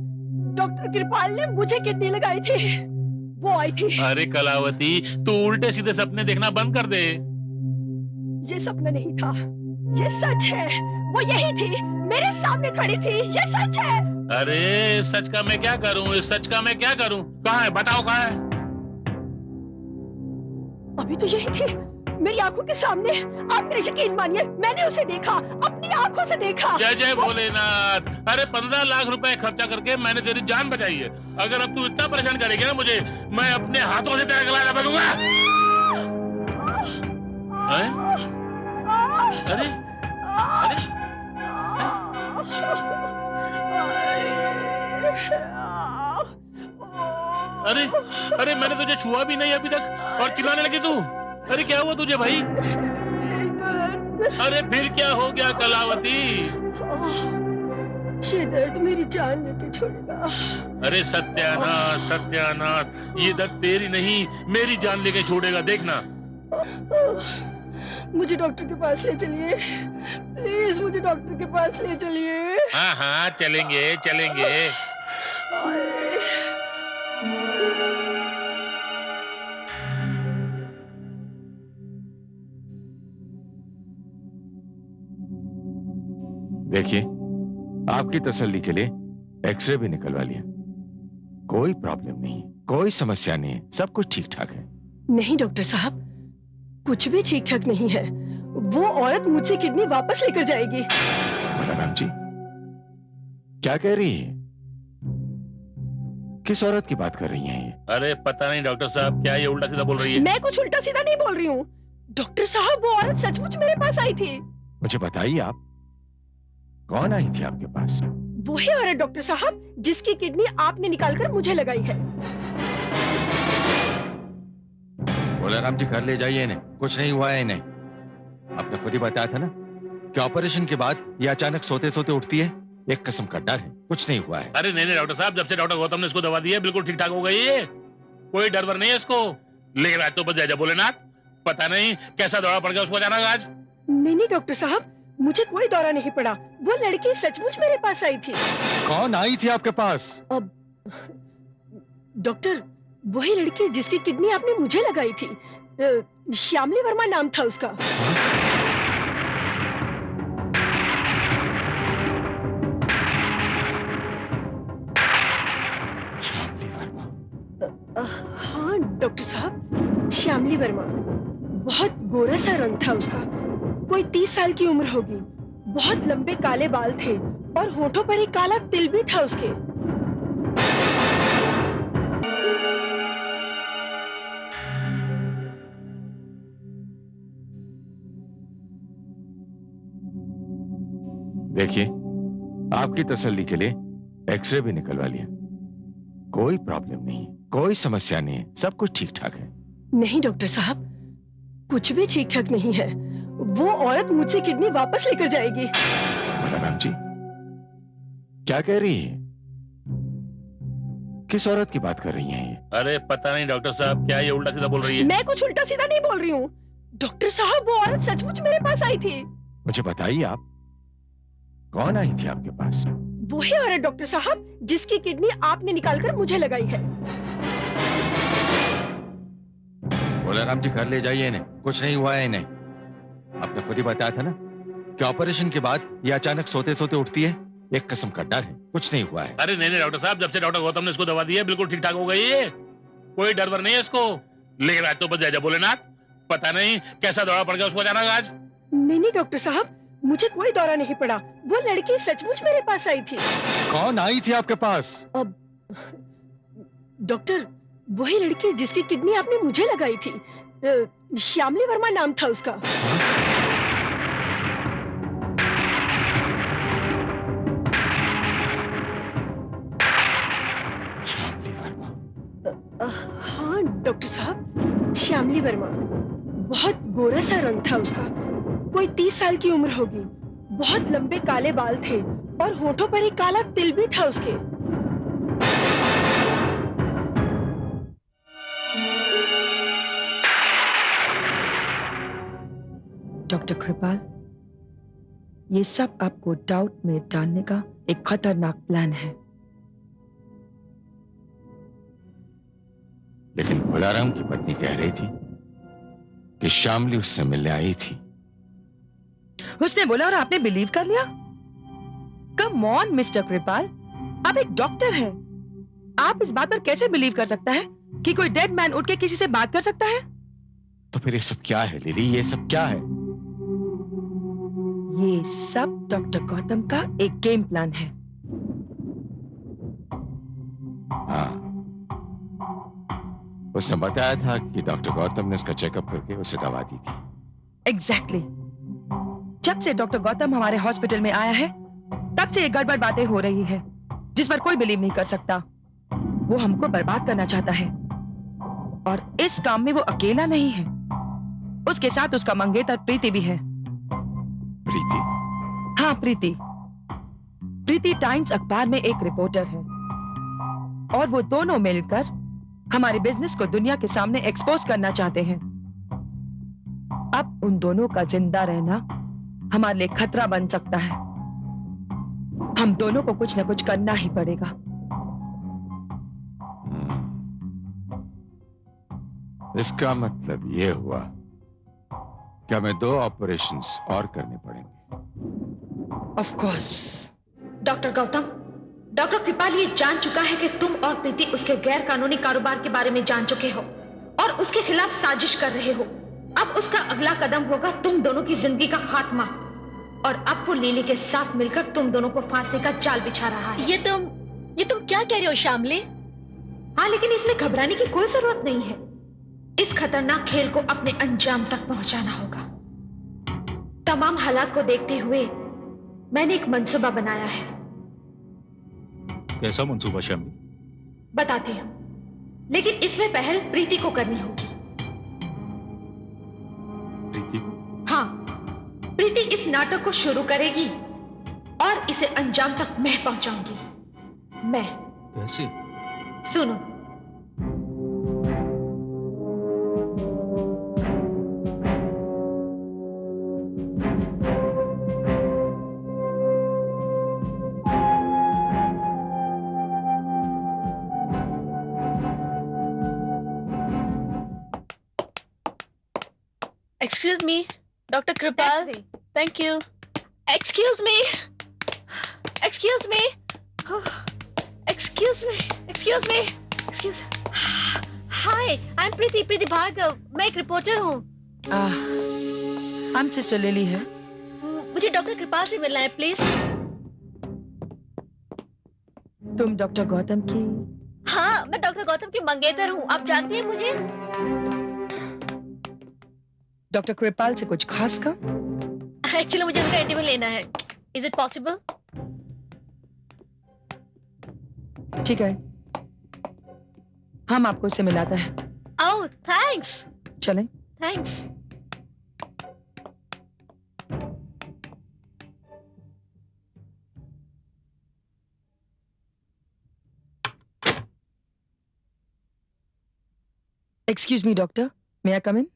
डॉक्टर कृपाल ने मुझे किडनी लगाई थी। वो आई थी। अरे कलावती, तू उल्टे सीधे सपने देखना बंद कर दे। ये सपना नहीं था, ये सच है। वो यही थी, मेरे सामने खड़ी थी, ये सच है। अरे सच का मैं क्या करूं? इस सच का मैं क्या करूं? कहाँ है? बताओ कहाँ है? अभी तो यही थी, मेरी आंखों के सामने। आप मेरे यकीन मानिए, मैंने उसे देखा, अपनी आंखों से देखा। जय जय भोलेनाथ। अरे 15 लाख रुपए खर्चा करके मैंने तेरी जान बचाई है। अगर अब तू इतना परेशान करेगी ना मुझे, मैं अपने हाथों से तेरा गला दबा दूंगा। अरे अरे अरे अरे मैंने तुझे छुआ भी नहीं अभी तक और चिल्लाने लगी तू। अरे क्या हुआ तुझे भाई? अरे फिर क्या हो गया कलावती? ये दर्द मेरी जान लेके छोड़ेगा। अरे सत्यानाश सत्यानाश, ये दर्द तेरी नहीं मेरी जान लेके छोड़ेगा, देखना। मुझे डॉक्टर के पास ले चलिए प्लीज, मुझे डॉक्टर के पास ले चलिए। हाँ हाँ चलेंगे चलेंगे। देखिए, आपकी तसल्ली के लिए एक्सरे भी निकलवा लिया। कोई प्रॉब्लम नहीं है, कोई समस्या नहीं है, सब कुछ ठीक ठाक है। नहीं डॉक्टर साहब, कुछ भी ठीक ठाक नहीं है। वो औरत मुझसे किडनी वापस लेकर जाएगी। बलराम जी, क्या कह रही है? किस औरत की बात कर रही हैं ये? अरे पता नहीं डॉक्टर साहब, क्या ये उल्टा सीधा बोल रही है? मैं कुछ उल्टा सीधा नहीं बोल रही हूँ डॉक्टर साहब, वो औरत सचमुच मेरे पास आई थी। मुझे बताइए, आप कौन आई थी आपके पास? वही औरत डॉक्टर साहब जिसकी किडनी आपने निकालकर मुझे लगाई है। बलराम जी, घर ले जाइए इन्हें, कुछ नहीं हुआ है इन्हें। आपने खुद ही बताया था ना कि ऑपरेशन के बाद ये अचानक सोते सोते उठती है। एक किस्म का डर है, कुछ नहीं हुआ है। अरे नहीं डॉक्टर साहब, जब से डॉक्टर गौतम ने इसको दवा दी है बिल्कुल ठीक ठाक हो गई है। कोई डर वर नहीं है इसको। लेकिन आज तो बस जय भोलेनाथ, पता नहीं कैसा दौरा पड़ गया उसको अचानक आज। नहीं डॉक्टर साहब, मुझे कोई दौरा नहीं पड़ा। वो लड़की सचमुच मेरे पास आई थी। कौन आई थी आपके पास? अब डॉक्टर, वही लड़की जिसकी किडनी आपने मुझे लगाई थी। श्यामली वर्मा नाम था उसका। श्यामली वर्मा? हाँ डॉक्टर साहब, श्यामली वर्मा। बहुत गोरा सा रंग था उसका, कोई 30 साल की उम्र होगी। बहुत लंबे काले बाल थे और होठों पर एक काला तिल भी था उसके। देखिए, आपकी तसल्ली के लिए एक्सरे भी निकलवा लिया। कोई प्रॉब्लम नहीं है, कोई समस्या नहीं है, सब कुछ ठीक ठाक है। नहीं डॉक्टर साहब, कुछ भी ठीक ठाक नहीं है। वो औरत मुझसे किडनी वापस लेकर जाएगी। बलराम जी, क्या कह रही है? किस औरत की बात कर रही हैं ये? अरे पता नहीं डॉक्टर साहब, क्या ये उल्टा सीधा बोल रही है? मैं कुछ उल्टा सीधा नहीं बोल रही हूँ डॉक्टर साहब, वो औरत सचमुच मेरे पास आई थी। मुझे बताइए, आप कौन आई थी आपके पास? वही औरत डॉक्टर साहब जिसकी किडनी आपने निकालकर मुझे लगाई है। बलराम जी, घर ले जाइए इन्हें, कुछ नहीं हुआ है इन्हें। आपने खुद ही बताया था ना कि ऑपरेशन के बाद ये अचानक सोते सोते उठती है। एक किस्म का डर है, कुछ नहीं हुआ है। अरे नहीं डॉक्टर साहब, जब से डॉक्टर गौतम ने इसको दवा दी है बिल्कुल ठीक ठाक हो गई है। कोई डर वर नहीं है इसको। लेकिन आज तो बस जय जय भोलेनाथ, पता नहीं कैसा दौरा पड़ गया उसको अचानक आज। नहीं डॉक्टर साहब, मुझे कोई दौरा नहीं पड़ा। वो लड़की सचमुच मेरे पास आई थी। कौन आई थी आपके पास? डॉक्टर, वही लड़की जिसकी किडनी आपने मुझे लगाई थी। श्यामली वर्मा नाम था उसका। श्यामली वर्मा? हाँ डॉक्टर साहब, श्यामली वर्मा। बहुत गोरा सा रंग था उसका, कोई 30 साल की उम्र होगी। बहुत लंबे काले बाल थे और होठों पर एक काला तिल भी था उसके। डॉक्टर कृपाल, ये सब आपको डाउट में डालने का एक खतरनाक प्लान है। लेकिन भोलाराम की पत्नी कह रही थी कि श्यामली उससे मिलने आई थी। उसने बोला और आपने बिलीव कर लिया? कम ऑन मिस्टर कृपाल, आप एक डॉक्टर हैं। आप इस बात पर कैसे बिलीव कर सकता है कि कोई डेड मैन उठ के किसी से बात कर सकता है? तो फिर ये सब क्या है लिली? ये सब क्या है? ये सब डॉक्टर गौतम का एक गेम प्लान है। हाँ, उसने बताया था कि डॉक्टर गौतम ने उसका चेकअप करके उसे दवा दी थी। एग्जैक्टली। जब से डॉक्टर गौतम हमारे हॉस्पिटल में आया है, तब से ये गड़बड़ बातें हो रही है जिस पर कोई बिलीव नहीं कर सकता। वो हमको बर्बाद करना चाहता है और इस काम में वो अकेला नहीं है, उसके साथ उसका मंगेतर प्रीति भी है। प्रीति? हाँ प्रीति। प्रीति टाइम्स अखबार में एक रिपोर्टर है और वो दोनों मिलकर हमारे बिजनेस को दुनिया के सामने एक्सपोज करना चाहते हैं। अब उन दोनों का जिंदा रहना हमारे लिए खतरा बन सकता है। हम दोनों को कुछ न कुछ करना ही पड़ेगा। इसका मतलब ये हुआ कि हमें 2 ऑपरेशंस और करने पड़ेंगे। Of course. Doctor Gautam, doctor Kripal ये जान चुका है कि तुम और प्रीति उसके गैर कानूनी कारोबार के बारे में जान चुके हो और उसके खिलाफ साजिश कर रहे हो। अब उसका अगला कदम होगा तुम दोनों की जिंदगी का खात्मा, और अब वो लिली के साथ मिलकर तुम दोनों को फांसने का जाल बिछा रहा है। ये तुम क्या कह रहे हो श्यामली? हाँ, लेकिन इसमें घबराने की कोई जरूरत नहीं है। इस खतरनाक खेल को अपने अंजाम तक पहुंचाना होगा। तमाम हालात को देखते हुए मैंने एक मंसूबा बनाया है। कैसा मंसूबा श्यामली? बताती हूँ, लेकिन इसमें पहल प्रीति को करनी होगी। प्रीति को? हाँ, प्रीति इस नाटक को शुरू करेगी और इसे अंजाम तक मैं पहुंचाऊंगी। मैं। कैसे? सुनो। Excuse me, Dr. Kripal. Thank you. Excuse me. Excuse me. Excuse me. Excuse me. Excuse. Hi, I'm Preeti Bhargav. मैं एक रिपोर्टर हूँ। हम सिस्टर लिली है। मुझे डॉक्टर कृपाल से मिलना है प्लीज। तुम डॉक्टर गौतम की? हाँ, मैं डॉक्टर गौतम की मंगेतर हूँ। आप जानती हैं मुझे? डॉक्टर कृपाल से कुछ खास काम? एक्चुअली मुझे उनका इंटरव्यू लेना है। Is it possible? ठीक है, हम आपको उससे मिलाते हैं। Oh, thanks. चलें? Thanks. Excuse me doctor, may I come in?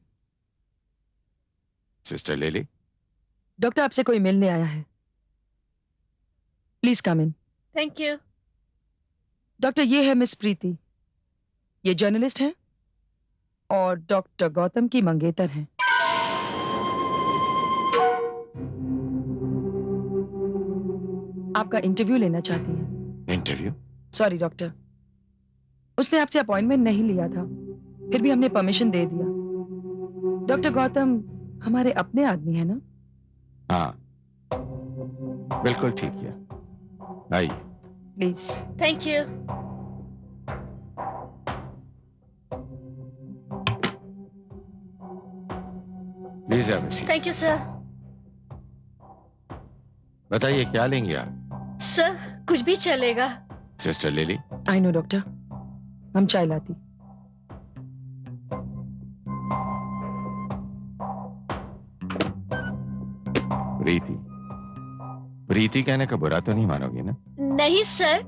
Sister Lily? Doctor आपसे कोई मिलने आया है, please come in. Thank you. Doctor, ये है मिस प्रीति, ये जर्नलिस्ट हैं और डॉक्टर गौतम की मंगेतर हैं। आपका इंटरव्यू लेना चाहती हैं। इंटरव्यू? सॉरी डॉक्टर, उसने आपसे अपॉइंटमेंट नहीं लिया था, फिर भी हमने परमिशन दे दिया। डॉक्टर गौतम हमारे अपने आदमी है ना? हाँ, बिल्कुल ठीक किया। आइए। Please. Thank you. Please have a seat. Thank you sir. बताइए क्या लेंगे आप? सर कुछ भी चलेगा। सिस्टर ले ली। आई नो डॉक्टर, हम चाय लाती। प्रीति, प्रीति कहने का बुरा तो नहीं मानोगे ना? नहीं सर,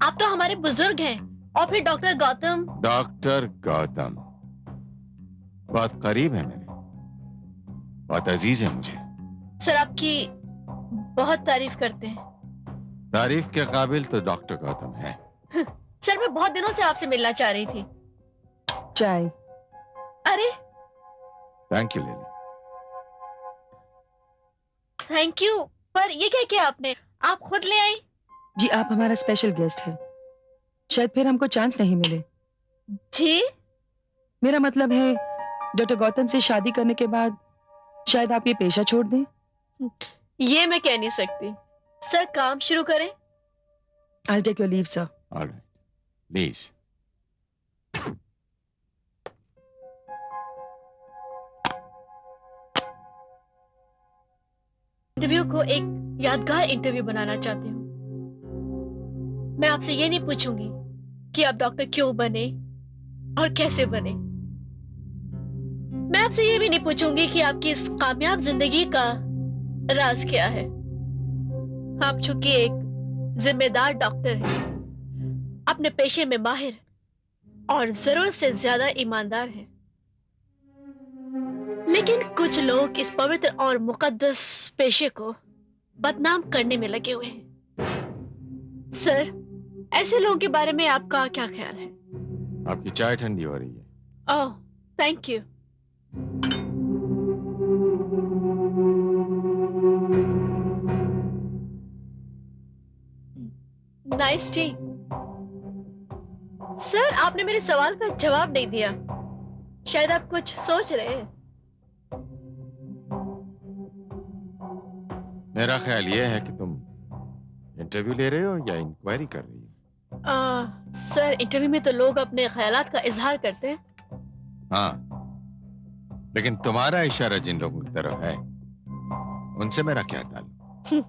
आप तो हमारे बुजुर्ग हैं। और फिर डॉक्टर गौतम। डॉक्टर गौतम बहुत करीब है मेरे, बहुत अजीज है मुझे। सर आपकी बहुत तारीफ करते हैं। तारीफ के काबिल तो डॉक्टर गौतम है। सर मैं बहुत दिनों से आपसे मिलना चाह रही थी। चाय। अरे थैंक यू लेली। थैंक यू, पर ये क्या किया आपने? आप खुद ले आई? जी आप हमारा स्पेशल गेस्ट है, शायद फिर हमको चांस नहीं मिले। जी मेरा मतलब है डॉक्टर गौतम से शादी करने के बाद शायद आप ये पेशा छोड़ दें। ये मैं कह नहीं सकती। सर काम शुरू करें। I'll take your leave, sir. All right, please. Interview को एक यादगार इंटरव्यू बनाना चाहती हूँ। मैं आपसे ये नहीं पूछूंगी कि आप डॉक्टर क्यों बने और कैसे बने। मैं आपसे ये भी नहीं पूछूंगी कि आपकी इस कामयाब जिंदगी का राज क्या है। आप चूंकि एक जिम्मेदार डॉक्टर हैं, अपने पेशे में माहिर और जरूरत से ज्यादा ईमानदार हैं। लेकिन कुछ लोग इस पवित्र और मुकद्दस पेशे को बदनाम करने में लगे हुए हैं। सर, ऐसे लोगों के बारे में आपका क्या ख्याल है? आपकी चाय ठंडी हो रही है। Oh, thank you. Nice tea. Sir, आपने मेरे सवाल का जवाब नहीं दिया। शायद आप कुछ सोच रहे हैं। मेरा ख्याल यह है कि तुम इंटरव्यू ले रहे हो या इंक्वायरी कर रही हो? सर, इंटरव्यू में तो लोग अपने ख्यालात का इजहार करते हैं। हाँ, लेकिन तुम्हारा इशारा जिन लोगों की तरफ है उनसे मेरा क्या ताल्लुक?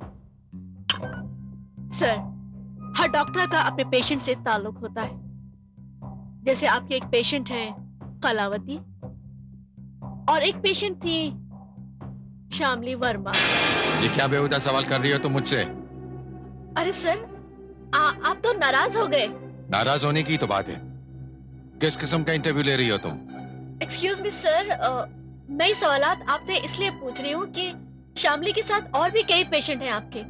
सर, हर डॉक्टर का अपने पेशेंट से ताल्लुक होता है। जैसे आपके एक पेशेंट है कलावती और एक पेशेंट थी श्यामली वर्मा। ये क्या बेहुदा सवाल कर रही हो तुम मुझसे? अरे सर, आप तो नाराज हो गए। नाराज होने की तो बात है। किस किस्म का इंटरव्यू ले रही हो तुम? एक्सक्यूज मी सर, मैं ये सवालात आपसे इसलिए पूछ रही हूँ कि श्यामली के साथ और भी कई पेशेंट हैं आपके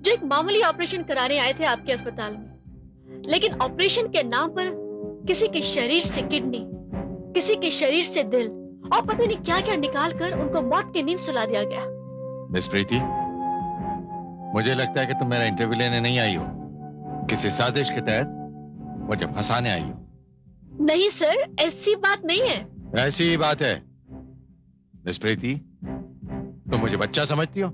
जो एक मामूली ऑपरेशन कराने आए थे आपके अस्पताल में, लेकिन ऑपरेशन के नाम पर किसी के शरीर से किडनी, किसी के शरीर से दिल और पता नहीं क्या क्या निकाल कर उनको मौत की नींद सुला दिया गया। मिस प्रीति, मुझे लगता है कि तुम मेरा इंटरव्यू लेने नहीं आई हो, किसी साजिश के तहत मुझे फंसाने आई हो। नहीं सर, ऐसी बात नहीं है। ऐसी ही बात है। मिस प्रीति, तुम मुझे बच्चा समझती हो?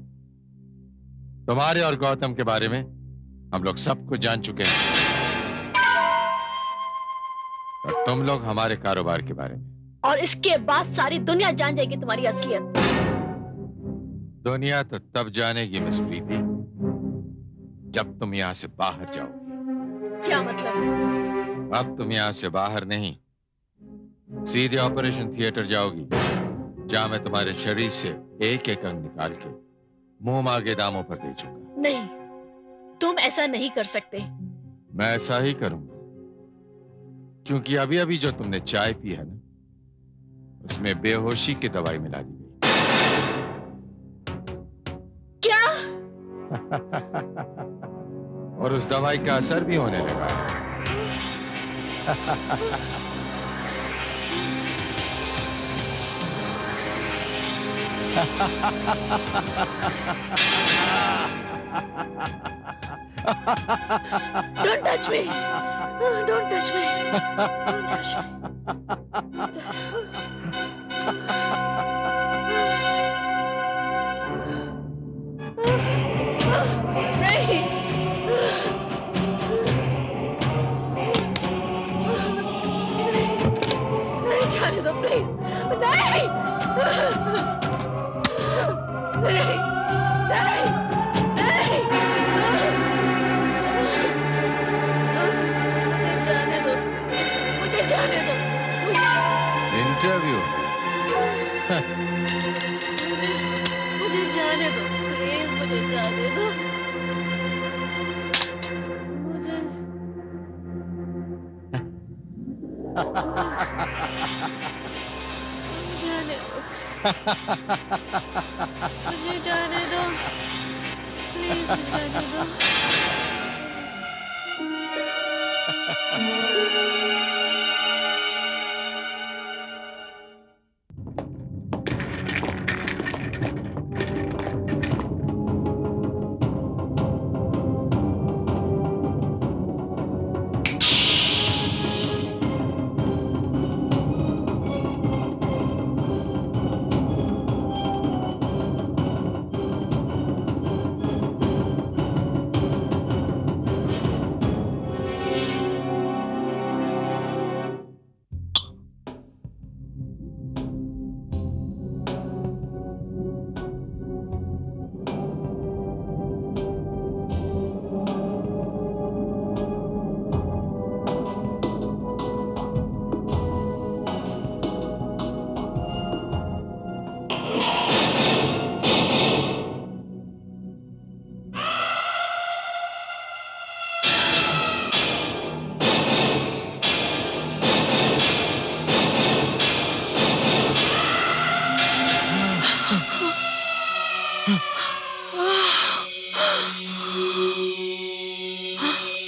तुम्हारे और गौतम के बारे में हम लोग सब कुछ जान चुके हैं। और तुम लोग हमारे कारोबार के बारे में। और इसके बाद सारी दुनिया जान जाएगी तुम्हारी असलियत। दुनिया तो तब जानेगी मिस प्रीति जब तुम यहां से बाहर जाओगी। क्या मतलब? अब तुम यहां से बाहर नहीं, सीधे ऑपरेशन थिएटर जाओगी, जहां मैं तुम्हारे शरीर से एक एक अंग निकाल के मुंह मांगे दामों पर बेचूंगा। नहीं, तुम ऐसा नहीं कर सकते। मैं ऐसा ही करूंगा, क्योंकि अभी अभी जो तुमने चाय पी है ना, उसमें बेहोशी की दवाई मिला दी गई। क्या? और उस दवाई का असर भी होने लगा है। Don't touch me. Don't touch me. Don't touch me. नहीं नहीं जाने दो प्लीज नहीं नहीं नहीं नहीं मुझे जाने दो इंटरव्यू मुझे जाने दो प्लीज मुझे जाने दो मुझे जाने दो मुझे जाने दो प्लीज जाने दो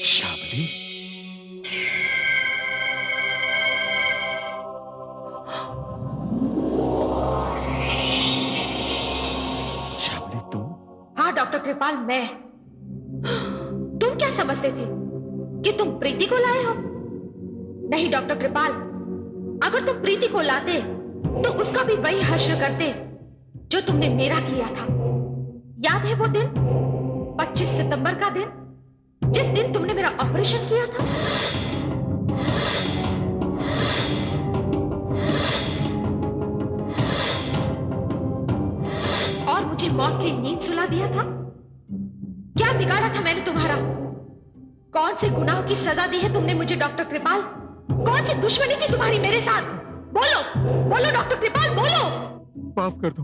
श्यामली, श्यामली तुम? हाँ डॉक्टर कृपाल, मैं। तुम क्या समझते थे कि तुम प्रीति को लाए हो? नहीं डॉक्टर कृपाल, अगर तुम प्रीति को लाते तो उसका भी वही हश्र करते जो तुमने मेरा किया था। याद है वो दिन, 25 सितंबर का दिन, जिस दिन तुमने मेरा ऑपरेशन किया था? और मुझे मौत की नींद सुला दिया था। क्या बिगाड़ा था मैंने तुम्हारा? कौन से गुनाहों की सजा दी है तुमने मुझे डॉक्टर कृपाल? कौन सी दुश्मनी थी तुम्हारी मेरे साथ? बोलो बोलो डॉक्टर कृपाल, बोलो। माफ कर दो।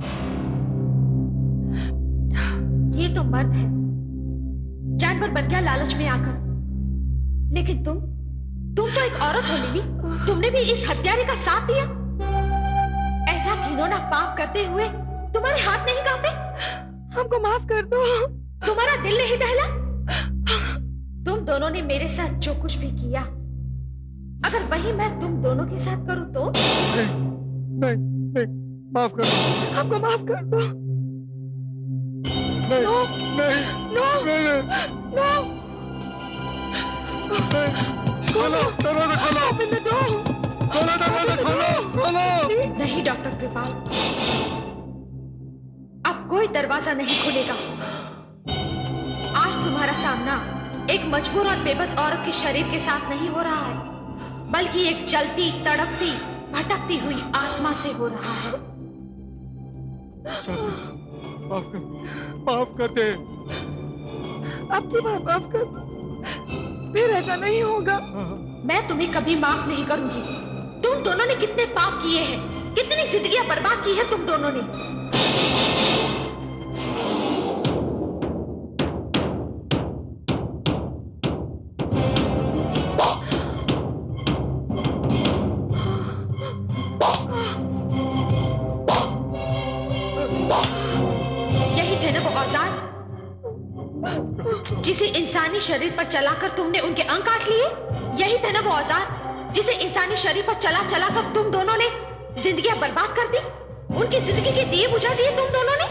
ये तो मर्द है, जानवर बन गया लालच में आकर। लेकिन तुम तो एक औरत हो लिली, तुमने भी इस हत्यारे का साथ दिया। ऐसा घिनौना पाप करते हुए तुम्हारे हाथ नहीं कांपे? हमको माफ कर दो। तुम्हारा दिल नहीं दहला? तुम दोनों ने मेरे साथ जो कुछ भी किया, अगर वही मैं तुम दोनों के साथ करूं तो? नहीं, माफ कर दो। हमको माफ कर दो। नहीं, नो, नहीं, नो, नहीं, नो। खोलो, दरवाजा खोलो, दो। खोलो दरवाजा, खोलो, खोलो। नहीं डॉक्टर कृपाल, अब कोई दरवाजा नहीं खुलेगा। आज तुम्हारा सामना एक मजबूर और बेबस औरत के शरीर के साथ नहीं हो रहा है, बल्कि एक जलती, तड़पती, भटकती हुई आत्मा से हो रहा है। माफ कर दे। अब की बार माफ कर दो, फिर ऐसा नहीं होगा। मैं तुम्हें कभी माफ नहीं करूंगी। तुम दोनों ने कितने पाप किए हैं, कितनी जिंदगियां बर्बाद की है तुम दोनों ने। यही थे ना वो औजार जिसे इंसानी शरीर पर चलाकर तुमने उनके अंग काट लिए? यही थे ना वो औजार जिसे इंसानी शरीर पर चला चला कर तुम दोनों ने जिंदगियां बर्बाद कर दी, उनकी जिंदगी के दिए बुझा दिए तुम दोनों ने।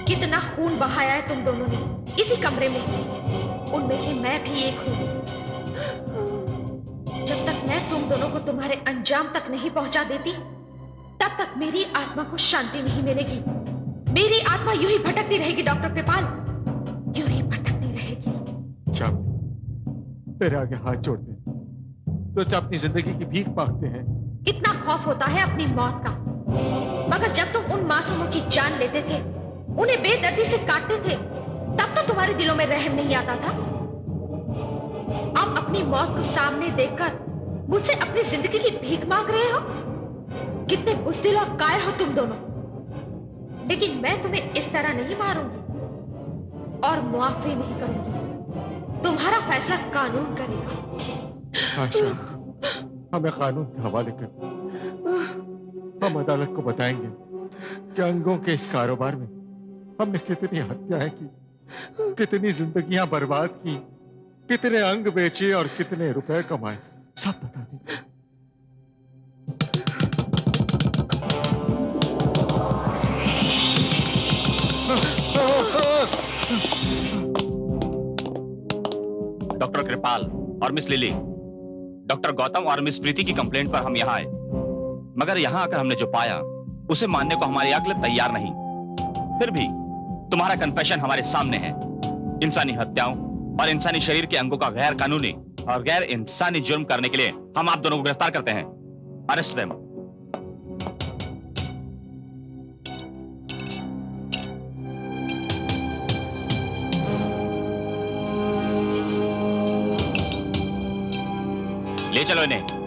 कितना खून बहाया है तुम दोनों ने इसी कमरे में। उनमें से मैं भी एक हूं। जब तक मैं तुम दोनों को तुम्हारे तुम्हारे अंजाम तक नहीं पहुंचा देती, तब तक मेरी आत्मा को शांति नहीं मिलेगी। मेरी आत्मा यूं ही भटकती रहेगी डॉक्टर कृपाल, यूं ही भटकती रहेगी। श्यामली, तेरे आगे हाथ जोड़ते हैं, तो उससे अपनी जिंदगी की भीख मांगते हैं। इतना खौफ होता है अपनी मौत का, मगर जब तुम उन मासूमों की जान लेते थे, उन्हें बेदर्दी से काटते थे, तब तो तुम्हारे दिलों में रहम नहीं आता था। अब अपनी मौत को सामने देखकर मुझसे अपनी जिंदगी की भीख मांग रहे हो। कितने बुज़दिल और कायर हो तुम दोनों। लेकिन मैं तुम्हें इस तरह नहीं मारूंगी और मुआफी नहीं करूंगी। तुम्हारा फैसला कानून करेगा। आशा, हमें कानून के हवाले कर, हम अदालत को बताएंगे कि अंगों के इस कारोबार में हमने कितनी हत्याएं की, कितनी जिंदगियां बर्बाद की, कितने अंग बेचे और कितने रुपए कमाए, सब बता देंगे। डॉक्टर कृपाल और मिस लिली, डॉक्टर गौतम और मिस प्रीति की कंप्लेंट पर हम यहाँ आए, मगर यहाँ आकर हमने जो पाया उसे मानने को हमारी अक्ल तैयार नहीं। फिर भी तुम्हारा कन्फेशन हमारे सामने है। इंसानी हत्याओं और इंसानी शरीर के अंगों का गैर कानूनी और गैर इंसानी जुर्म करने के लिए हम आप दोनों को गिरफ्तार करते हैं। Arrest them. ले चलो इन्हें।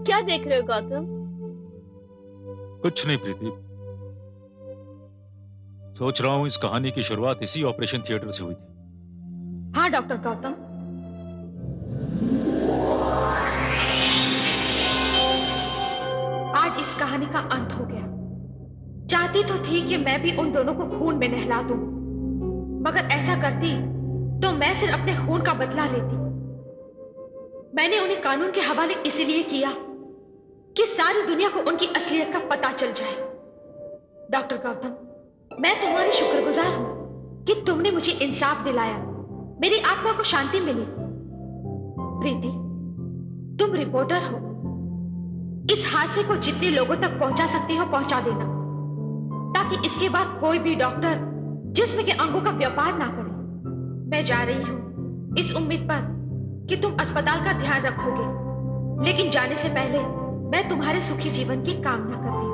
क्या देख रहे हो गौतम? कुछ नहीं प्रीति, सोच रहा हूं इस कहानी की शुरुआत इसी ऑपरेशन थिएटर से हुई थी। हाँ डॉक्टर गौतम, आज इस कहानी का अंत हो गया। चाहती तो थी कि मैं भी उन दोनों को खून में नहला दूं, मगर ऐसा करती तो मैं सिर्फ अपने खून का बदला लेती। मैंने उन्हें कानून के हवाले इसीलिए किया कि सारी दुनिया को उनकी असलियत का पता चल जाए। डॉक्टर गौतम, मैं तुम्हारी शुक्रगुजार हूं कि तुमने मुझे इंसाफ दिलाया, मेरी आत्मा को शांति मिली। प्रीति, तुम रिपोर्टर हो, इस हादसे को जितने लोगों तक पहुंचा सकती हो पहुंचा देना, ताकि इसके बाद कोई भी डॉक्टर जिस्म के अंगों का व्यापार ना करे। मैं जा रही हूं इस उम्मीद पर कि तुम अस्पताल का ध्यान रखोगे, लेकिन जाने से पहले मैं तुम्हारे सुखी जीवन की कामना करती हूं।